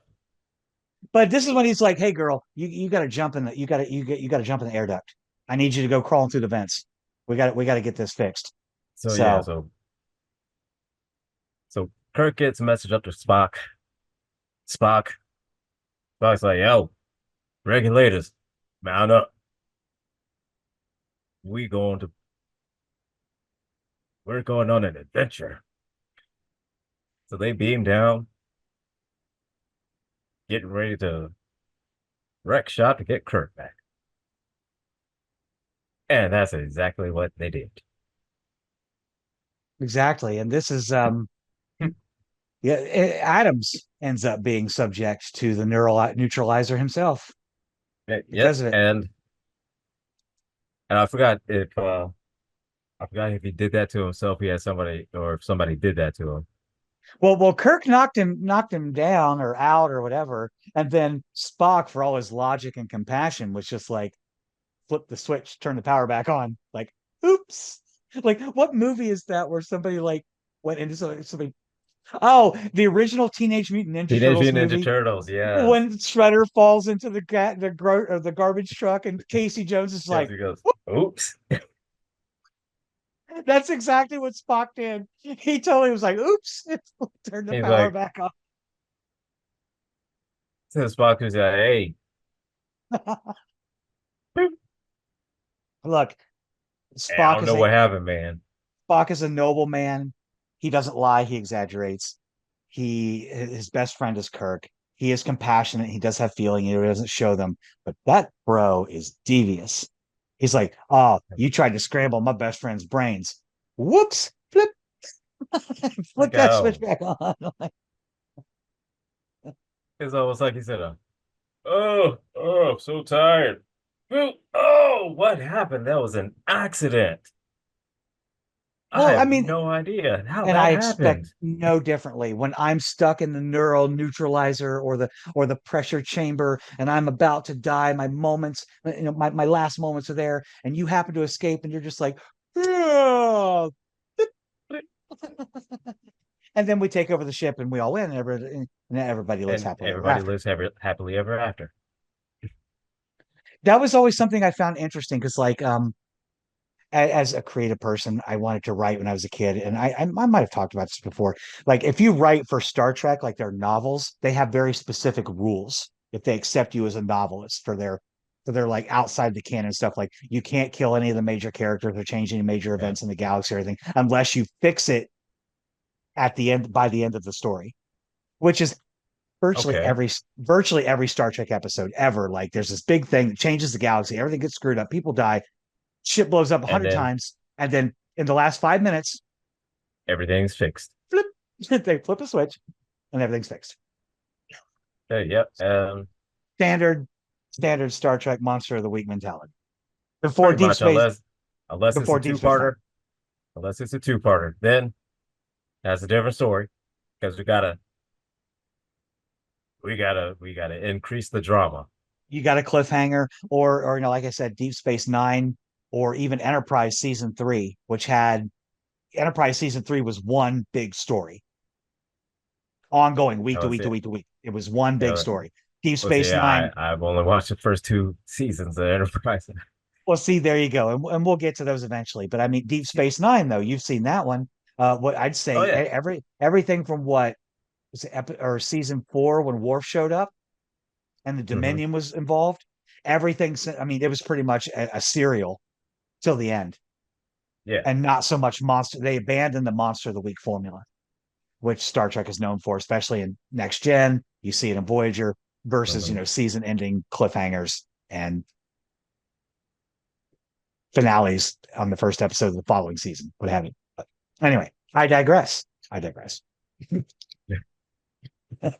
But this is when he's like, "Hey, girl, you got to jump in the you got to jump in the air duct. I need you to go crawling through the vents. We got to get this fixed." so yeah, So so Kirk gets a message up to Spock. Spock. Spock's like, yo, regulators, mount up. We going to we're going on an adventure. So they beam down, getting ready to wreck shop to get Kirk back. And that's exactly what they did. exactly, and this is yeah, Adams ends up being subject to the neural neutralizer himself Yep. because of it. And I forgot if he did that to himself, he had somebody, or if somebody did that to him. Well, Kirk knocked him down or out or whatever, and then Spock, for all his logic and compassion, was just like flip the switch, turn the power back on. Like, oops! Like, what movie is that where somebody like went into somebody? Oh, the original Teenage Mutant Ninja Teenage Turtles Mutant Ninja movie Turtles, yes. when Shredder falls into the garbage truck, and Casey Jones is Yes, like, he goes, oops. that's exactly what Spock did. He totally was like, oops, turn the He's power like, back on. to Spock, who's like, hey, Look, I Spock don't is know a what happened, man. Spock is a noble man. He doesn't lie, he exaggerates. His best friend is Kirk. He is compassionate, he does have feeling, he doesn't show them, but that bro is devious. He's like, oh, you tried to scramble my best friend's brains. Whoops, flip, flip Like, that switch oh, back on. It's almost like he said, I'm so tired. Oh, what happened? That was an accident. I Well, I have mean, no idea how and that I expect happened. no differently when I'm stuck in the neural neutralizer or the pressure chamber and I'm about to die. My moments, my last moments are there, and you happen to escape, and you're just like, "Ah." And then we take over the ship, and we all win, and everybody lives And happily ever everybody after. lives happily ever after. That was always something I found interesting because, like, as a creative person, I wanted to write when I was a kid, and I might have talked about this before. Like, if you write for Star Trek, like their novels, they have very specific rules if they accept you as a novelist for their like outside the canon stuff. Like, you can't kill any of the major characters or change any major Yeah. events in the galaxy or anything unless you fix it at the end by the end of the story, which is Okay. virtually every Star Trek episode ever. Like, there's this big thing that changes the galaxy, everything gets screwed up, people die, shit blows up a And hundred then times, and then in the last 5 minutes, everything's fixed. flip, they flip a switch, and everything's fixed. Yep. Standard, standard Star Trek monster of the week mentality. Before Pretty Deep much, Space, unless it's a before Deep Space Nine. two-parter, then that's a different story because we gotta increase the drama. You got a cliffhanger, or like I said, Deep Space Nine, or even Enterprise season three, which had Enterprise season three was one big story, ongoing week That to was week to it. week to week. It was one You big know, story. Deep let's see. Space Nine. I've only watched the first two seasons of Enterprise. Well, see, there you go, and we'll get to those eventually. But I mean, Deep Space Nine, though, you've seen that one. What I'd Oh say, yeah. everything from what was it, or season four when Worf showed up and the Hmm. Dominion was involved. Everything. I mean, it was pretty much a serial till the end, Yeah. and not so much monster. They abandoned the monster of the week formula, which Star Trek is known for, especially in Next Gen. You see it in Voyager versus Hmm. season-ending cliffhangers and finales on the first episode of the following season, what have you. But anyway, I digress. I digress. Yeah. But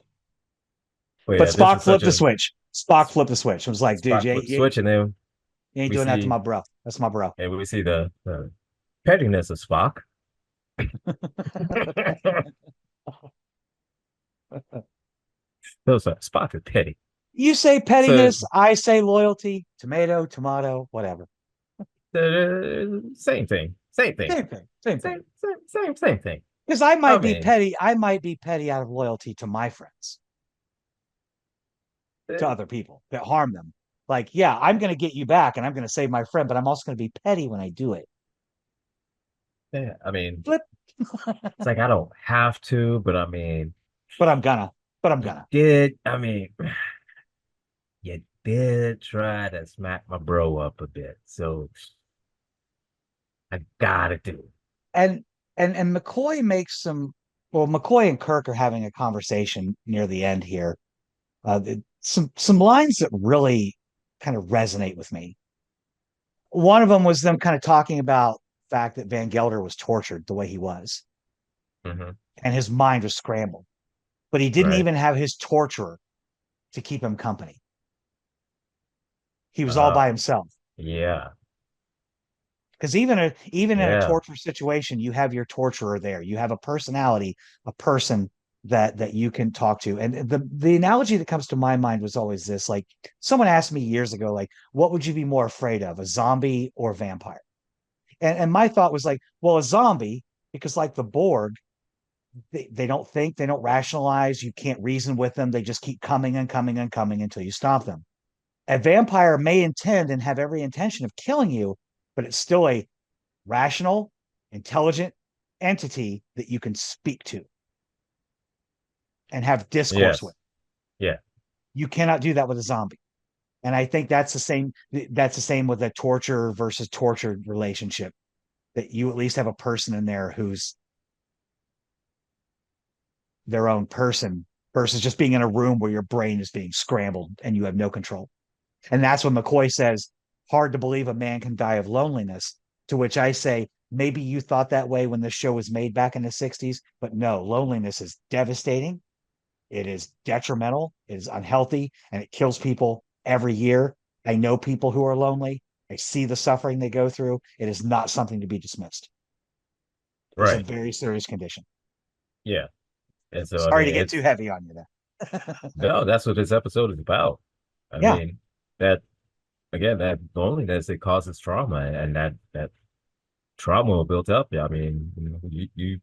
But yeah, this Spock is such flipped the a switch. Spock flipped the switch. It was like, dude, spot flip switch, and then you ain't we doing that to see my bro. That's my bro. and we see the pettiness of Spock. Those Spock is petty. You say So pettiness, I say loyalty. Tomato, tomato, whatever. same thing. Same thing. Same thing. Same thing. Same thing. Because I I might be mean, petty. I might be petty out of loyalty to my friends, to other people that harm them. Like, yeah, I'm going to get you back and I'm going to save my friend, but I'm also going to be petty when I do it. yeah, I mean, Flip. it's like I don't have to, but I mean, But I'm gonna. But I'm you gonna. did. I mean, you did try to smack my bro up a bit, so I gotta do it. And and McCoy makes some. Well, McCoy and Kirk are having a conversation near the end here. Some lines that really kind of resonate with me. One of them was them kind of talking about the fact that Van Gelder was tortured the way he was, Hmm. and his mind was scrambled. But he didn't Right. even have his torturer to keep him company. He was all by Oh, himself. yeah. Because even in a Yeah. torture situation, you have your torturer there. You have a personality, a person that you can talk to. And the analogy that comes to my mind was always this: like, someone asked me years ago, like, what would you be more afraid of, a zombie or a vampire? And my thought was like, well, a zombie, because like the Borg, they don't think, they don't rationalize, you can't reason with them, they just keep coming and coming and coming until you stop them. A vampire may intend and have every intention of killing you, but it's still a rational, intelligent entity that you can speak to and have discourse with. Yes. Yeah. You cannot do that with a zombie. And I think that's the same. That's the same with a torture versus tortured relationship. That you at least have a person in there who's their own person versus just being in a room where your brain is being scrambled and you have no control. And that's when McCoy says, hard to believe a man can die of loneliness. To which I say, maybe you thought that way when the show was made back in the 60s, but no, loneliness is devastating. It is detrimental, it is unhealthy, and it kills people every year. I know people who are lonely. I see the suffering they go through. It is not something to be dismissed. It's a Right. very serious condition. Yeah. And so I Sorry to mean get too it's heavy on you there. no, that's what this episode is about. I Yeah, mean, that again, that loneliness, it causes trauma, and that trauma will build up. I mean, you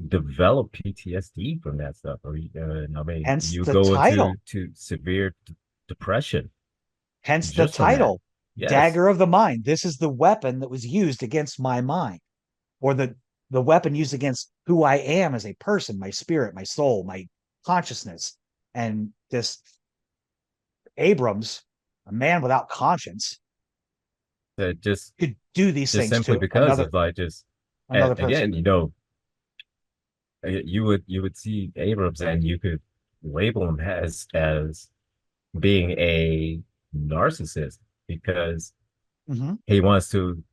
develop PTSD from that stuff, or I mean, hence you the go into title. severe depression Hence the just from that. title, Yes, Dagger of the Mind. This is the weapon that was used against my mind, or the weapon used against who I am as a person, my spirit, my soul, my consciousness. And this Abrams, a man without conscience, that could do these just things simply to because of like just and another person. again, you would see Abrams and you could label him as being a narcissist because Mm-hmm. he wants to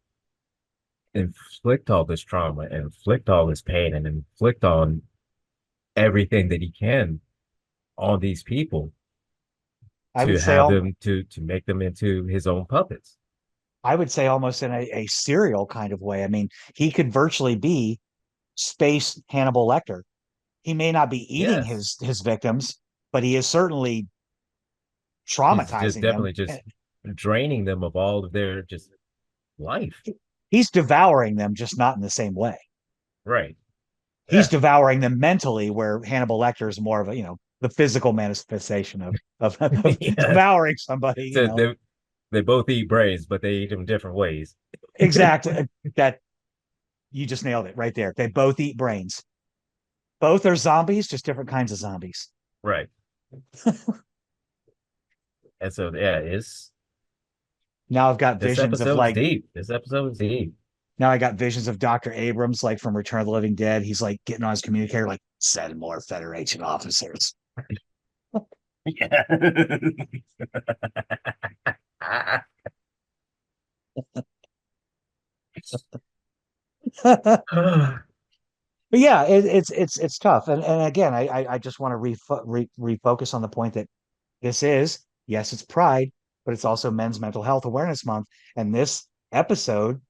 inflict all this trauma and inflict all this pain and inflict on everything that he can on these people I would to say have them to make them into his own puppets. I would say almost in a serial kind of way. I mean, he could virtually be space Hannibal Lecter. He may not be eating Yes, his victims, but he is certainly he's just traumatizing them. definitely just draining them of all of their just life. He's devouring them, just not in the same way. Right. He's Yeah. devouring them mentally, where Hannibal Lecter is more of a, the physical manifestation of Yeah. devouring somebody, So they both eat brains, but they eat them different ways. Exactly. That you just nailed it right there. They both eat brains. Both are zombies, just different kinds of zombies. Right. And so yeah, it's Now I've got this visions of episode is like deep. This episode is deep. now I got visions of Dr. Abrams, like from Return of the Living Dead. He's like getting on his communicator, like, send more Federation officers. Yeah. But yeah, it's tough. And again, I just want to refocus on the point that this is, yes, it's Pride, but it's also Men's Mental Health Awareness Month. And this episode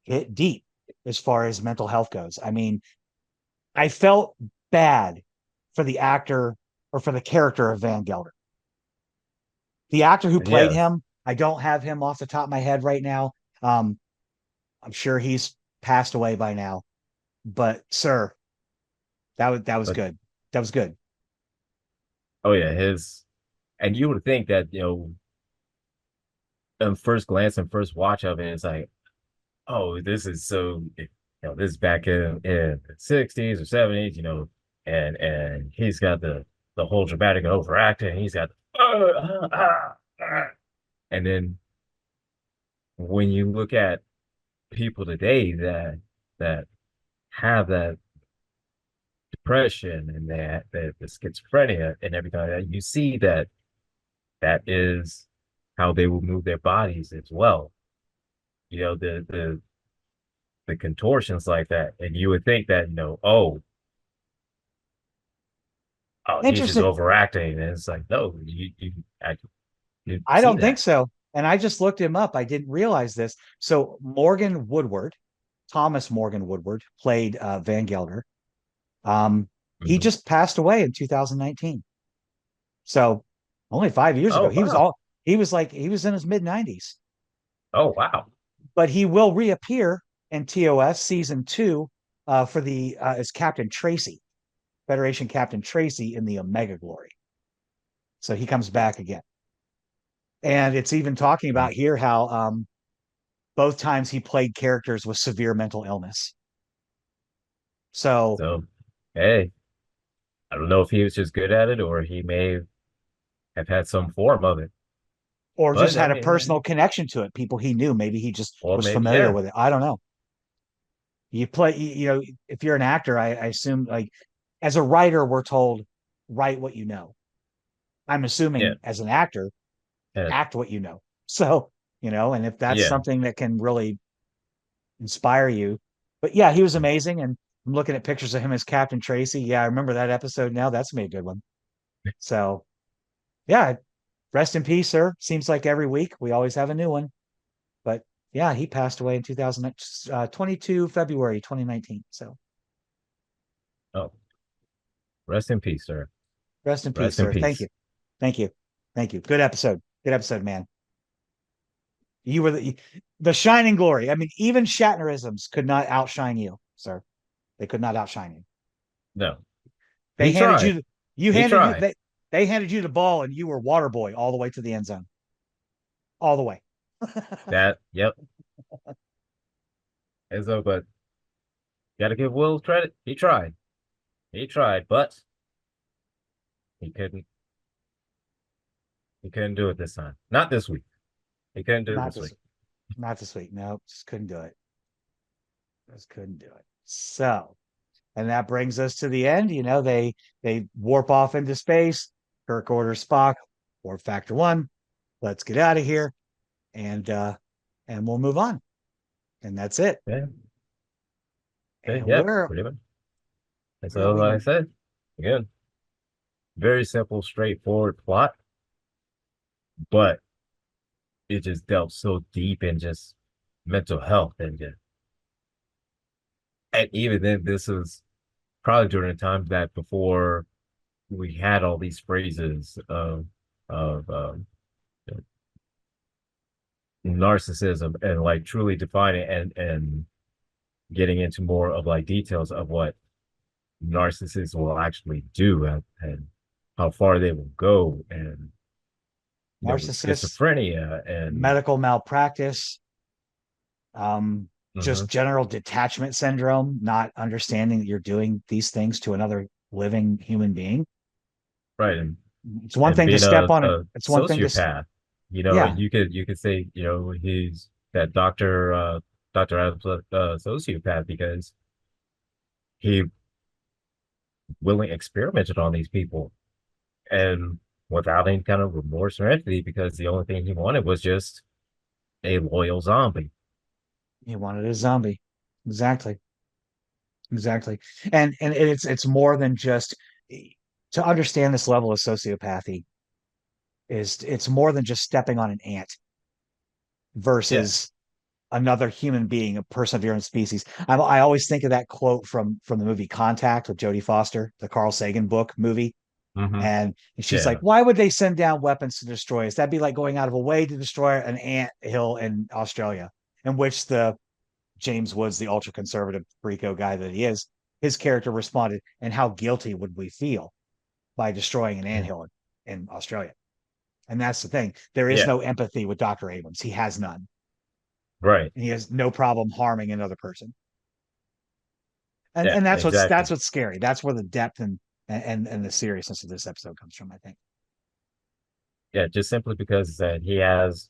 hit deep as far as mental health goes. I mean, I felt bad for the actor or for the character of Van Gelder. The actor who played Yes. him, I don't have him off the top of my head right now. Um, I'm sure he's passed away by now, but sir, that was But good. That was good. oh yeah, his and you would think that, on first glance and first watch of it, it's like, oh, this is so this is back in the 60s or 70s, and he's got the whole dramatic and overacting, he's got and then when you look at people today that have that depression and that the schizophrenia and everything like that, you see that that is how they will move their bodies as well. The contortions like that, and you would think that oh, he's just Interesting. overacting, and it's like no, you I see don't think that. so. And I just looked him up. I didn't realize this. So Morgan Woodward, Thomas Morgan Woodward, played Van Gelder. Um, he Mhm. just passed away in 2019. So only 5 years ago. Oh wow, He was in his mid 90s. oh wow. But he will reappear in TOS season two for the as Captain Tracy, Federation Captain Tracy in the Omega Glory. So he comes back again. And it's even talking about here how both times he played characters with severe mental illness. So, So hey, I don't know if he was just good at it or he may have had some form of it, or just but I had a mean, personal connection to it. People he knew, maybe he just or was maybe familiar yeah, with it. I don't know. If you're an actor, I assume like as a writer, we're told write what you know. I'm yeah, assuming as an actor, yeah, act what you know. So, and if that's yeah. something that can really inspire you. But yeah, he was amazing. And I'm looking at pictures of him as Captain Tracy. Yeah, I remember that episode now. That's gonna be a good one. So yeah, rest in peace, sir. Seems like every week we always have a new one. But yeah, he passed away in 2022 February 2019. So Oh, rest in peace, sir. rest in peace, Rest in sir. Thank peace. you. Thank you. Thank you. Good episode. Good episode, man. You were the shining glory. I mean, even Shatnerisms could not outshine you, sir. They could not outshine you. No, They he handed tried. you you He handed you tried. they handed you the ball and you were water boy all the way to the end zone. All the way. That, yep. And so, but gotta give Will credit. He tried. He tried, but he couldn't. He couldn't do it this time. Not this week. He couldn't do it Not this this week. not this week. No, just couldn't do it. Just couldn't do it. So, and that brings us to the end. They warp off into space. Kirk orders Spock, warp factor one. Let's get out of here, and we'll move on. And that's it. Yeah. And Yeah. Pretty much. That's where are all we? I said. Again, very simple, straightforward plot, but it just delves so deep in just mental health and even then, this was probably during a time that before we had all these phrases of narcissism and like truly defining and getting into more of like details of what narcissists will actually do and how far they will go and with Narcissists, schizophrenia and medical malpractice, um, mhm, just general detachment syndrome, not understanding that you're doing these things to another living human being. right It's one and thing to being step on it. a It's one thing to, sociopath, yeah, you could say, he's that Dr. Adams sociopath because he willingly experimented on these people and without any kind of remorse or empathy because the only thing he wanted was just a loyal zombie. you wanted a zombie. Exactly. Exactly. And it's more than just to understand this level of sociopathy is it's more than just stepping on an ant Yeah. versus another human being, a person of your own species. I always think of that quote from the movie Contact with Jodie Foster, the Carl Sagan book movie. Hmm. And she's like, Yeah. why would they send down weapons to destroy us? That'd be like going out of a way to destroy an ant hill in Australia, in which the James Woods, the ultra conservative Rico guy that he is, his character responded, and how guilty would we feel by destroying an anthill in Australia? And that's the thing. There is Yeah. no empathy with Dr. Abrams. He has none. Right. And he has no problem harming another person. And Yeah. and Exactly. that's what's scary. That's where the depth and the seriousness of this episode comes from, I think. Yeah. Just simply because that he has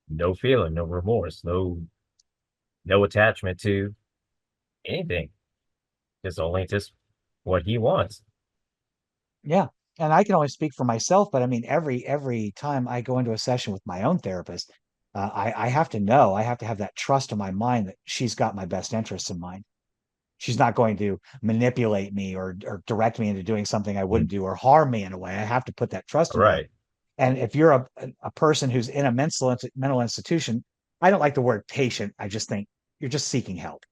no feeling, no remorse, no attachment to anything. It's only just what he wants. Yeah. And I can only speak for myself, but I mean, every time I go into a session with my own therapist, I have to know, I have to have that trust in my mind that she's got my best interests in mind. She's not going to manipulate me or direct me into doing something I Mm. wouldn't do or harm me in a way. I have to put that trust in her. Right. And if you're a person who's in a mental institution, I don't like the word patient. I just think you're just seeking help.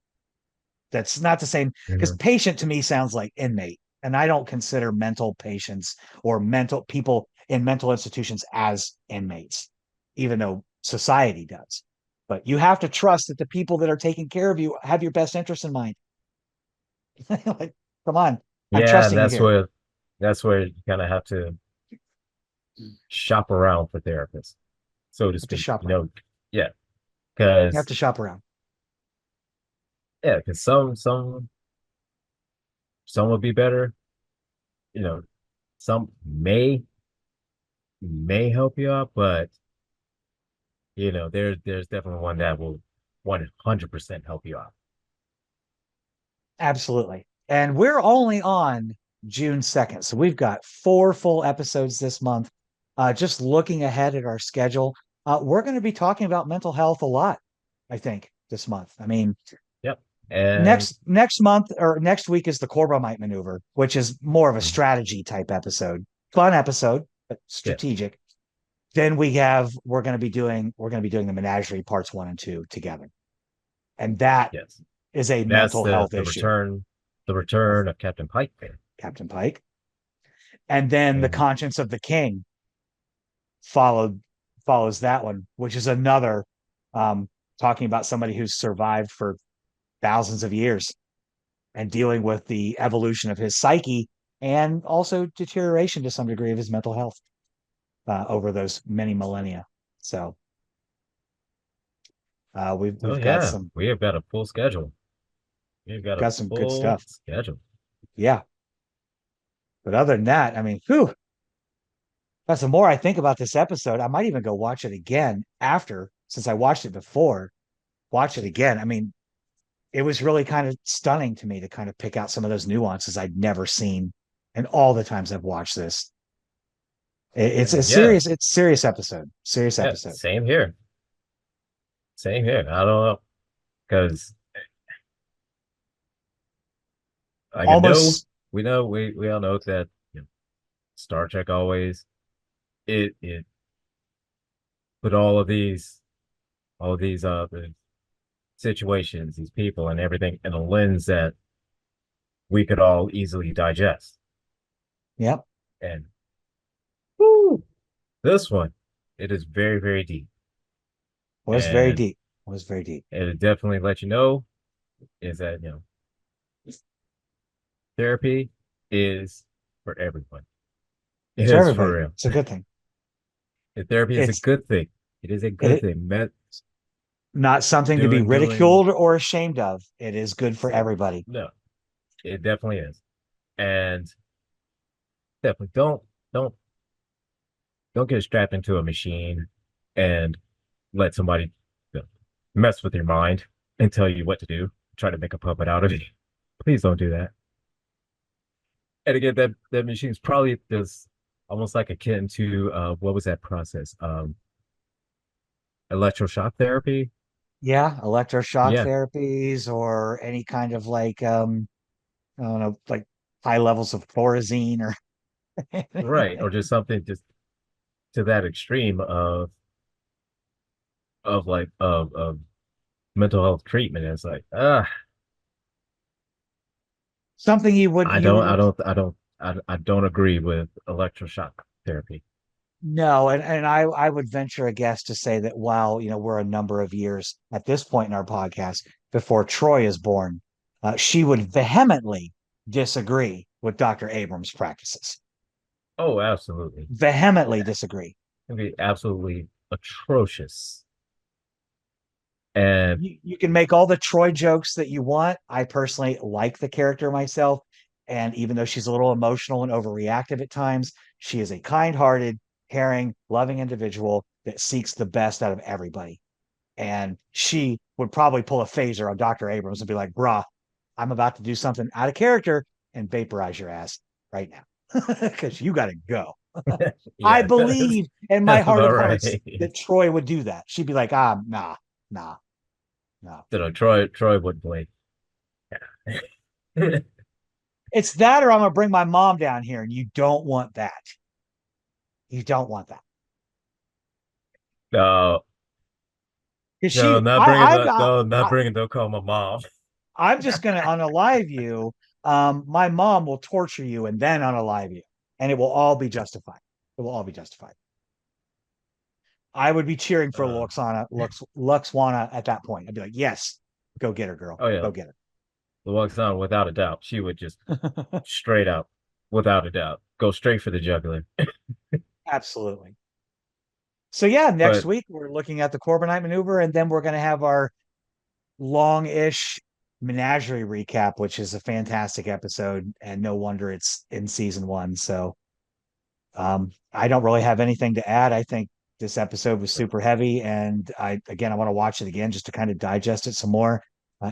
That's not the same because Mhm. patient to me sounds like inmate. And I don't consider mental patients or mental people in mental institutions as inmates, even though society does. But you have to trust that the people that are taking care of you have your best interest in mind. Like, come on, I'm Yeah. And trusting you here. that's where you kind of have to shop around for therapists, so to You have to speak. shop around. Yeah. You have Because to shop around. yeah, because some would be better. You know, some may help you out, but there's definitely one that will 100% help you out. Absolutely. And we're only on June 2nd. So we've got 4 full episodes this month. Just looking ahead at our schedule, we're going to be talking about mental health a lot, I think, this month. I mean, Yep. And Next month or next week is the Corbomite maneuver, which is more of a mm, strategy type episode. Fun episode, but yes, strategic. Then we're going to be doing the menagerie parts 1 and 2 together. And that yes. is a That's mental health issue, the of return of Captain Pike there. Captain Pike. And then the And conscience of the king followed follows that one, which is another um, talking about somebody who's survived for thousands of years and dealing with the evolution of his psyche and also deterioration to some degree of his mental health over those many millennia. So oh we've yeah, we have got a full schedule. We've got a got some good full stuff. schedule. Yeah, but other than that, I mean, whew, that's the more I think about this episode, I might even go watch it again after, since I watched it before. Watch it again. I mean, it was really kind of stunning to me to kind of pick out some of those nuances I'd never seen, and all the times I've watched this. It's a Yeah, serious episode. Serious yeah, episode. same here. Same here. I don't know because like I know Almost, we all know that Star Trek always it put all of these the situations, these people and everything in a lens that we could all easily digest. yep. And woo, this one, it is very, very deep. Was very And deep. Was very deep. it definitely let you know is that therapy is for everyone. It It's is for everybody. real. It's a good thing. And therapy is a It's good thing. It is a good it thing. not something to be Doing ridiculed or ashamed of. It is good for everybody. no, it definitely is. And definitely don't don't get strapped into a machine and let somebody mess with your mind and tell you what to do, try to make a puppet out of you. Please don't do that. And again, that machine's probably just almost like akin to what was that process? Electroshock therapy. Yeah, electroshock Yeah, therapies or any kind of like I don't know, like high levels of thorazine or right. Or just something just to that extreme of mental health treatment. It's like, something you would you would I don't agree with electroshock therapy. no, and I would venture a guess to say that while we're a number of years at this point in our podcast before Troy is born, she would vehemently disagree with Dr. Abrams' practices. Oh, absolutely. Vehemently disagree. It'd be absolutely atrocious. And You can make all the Troy jokes that you want. I personally like the character myself. And even though she's a little emotional and overreactive at times, she is a kind hearted, caring, loving individual that seeks the best out of everybody. And she would probably pull a phaser on Dr. Abrams and be like, bruh, I'm about to do something out of character and vaporize your ass right now because you got to go. I yeah, believe in my that's heart of about hearts right. that Troy would do that. She'd be like, nah, nah, no. Troy would blame. Yeah. It's that or I'm going to bring my mom down here and you don't want that. You don't want that. No, Because no, she, not bringing I'm the not, no, not bringing. Don't call my mom. I'm just going to unalive you. My mom will torture you and then unalive you, and it will all be justified. It will all be justified. I would be cheering for Uh, Luxwana at that point. I'd be like, yes, go get her, girl. oh yeah, Go get the walks on without a doubt. She would just her. straight out, without a doubt, go straight for the jugular. Absolutely. So yeah, next But week we're looking at the Corbinite maneuver, and then we're going to have our long-ish menagerie recap, which is a fantastic episode, and no wonder it's in season 1. So I don't really have anything to add. I think this episode was super heavy, and I want to watch it again just to kind of digest it some more.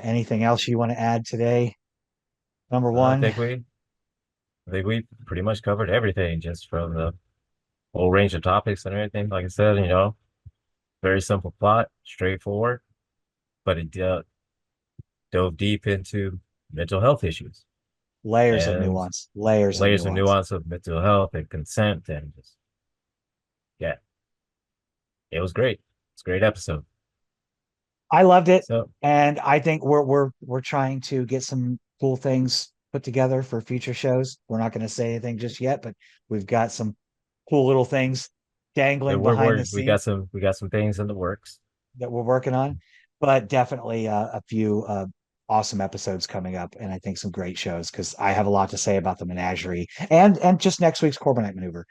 Anything else you want to add today? Number I one, think we pretty much covered everything just from the whole range of topics and everything. Like I said, very simple plot, straightforward, but it dove deep into mental health issues Layers of and nuance, layers of layers of nuance. nuance of mental health and consent, and just yeah, it was great. It's a great episode. I loved it, So and I think we're trying to get some cool things put together for future shows. We're not going to say anything just yet, but we've got some cool little things dangling behind the we got scenes some things in the works. that we're working on. But definitely a few awesome episodes coming up, and I think some great shows because I have a lot to say about the menagerie and just next week's Corbinite maneuver.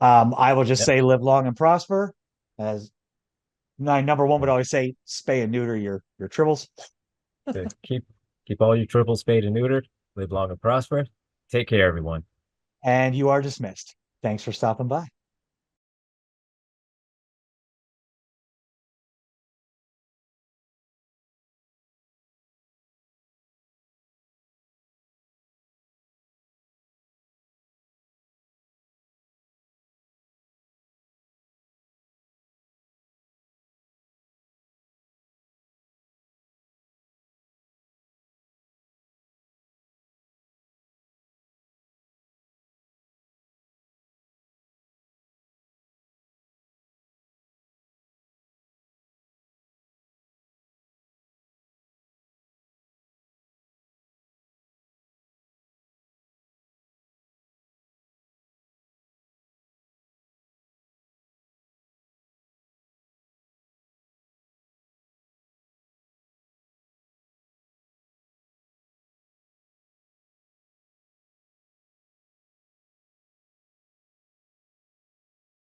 I will just Yep. say live long and prosper. As my number one would always say, spay and neuter your tribbles. To keep all your triples spayed and neutered. Live long and prosper. Take care, everyone. And you are dismissed. Thanks for stopping by.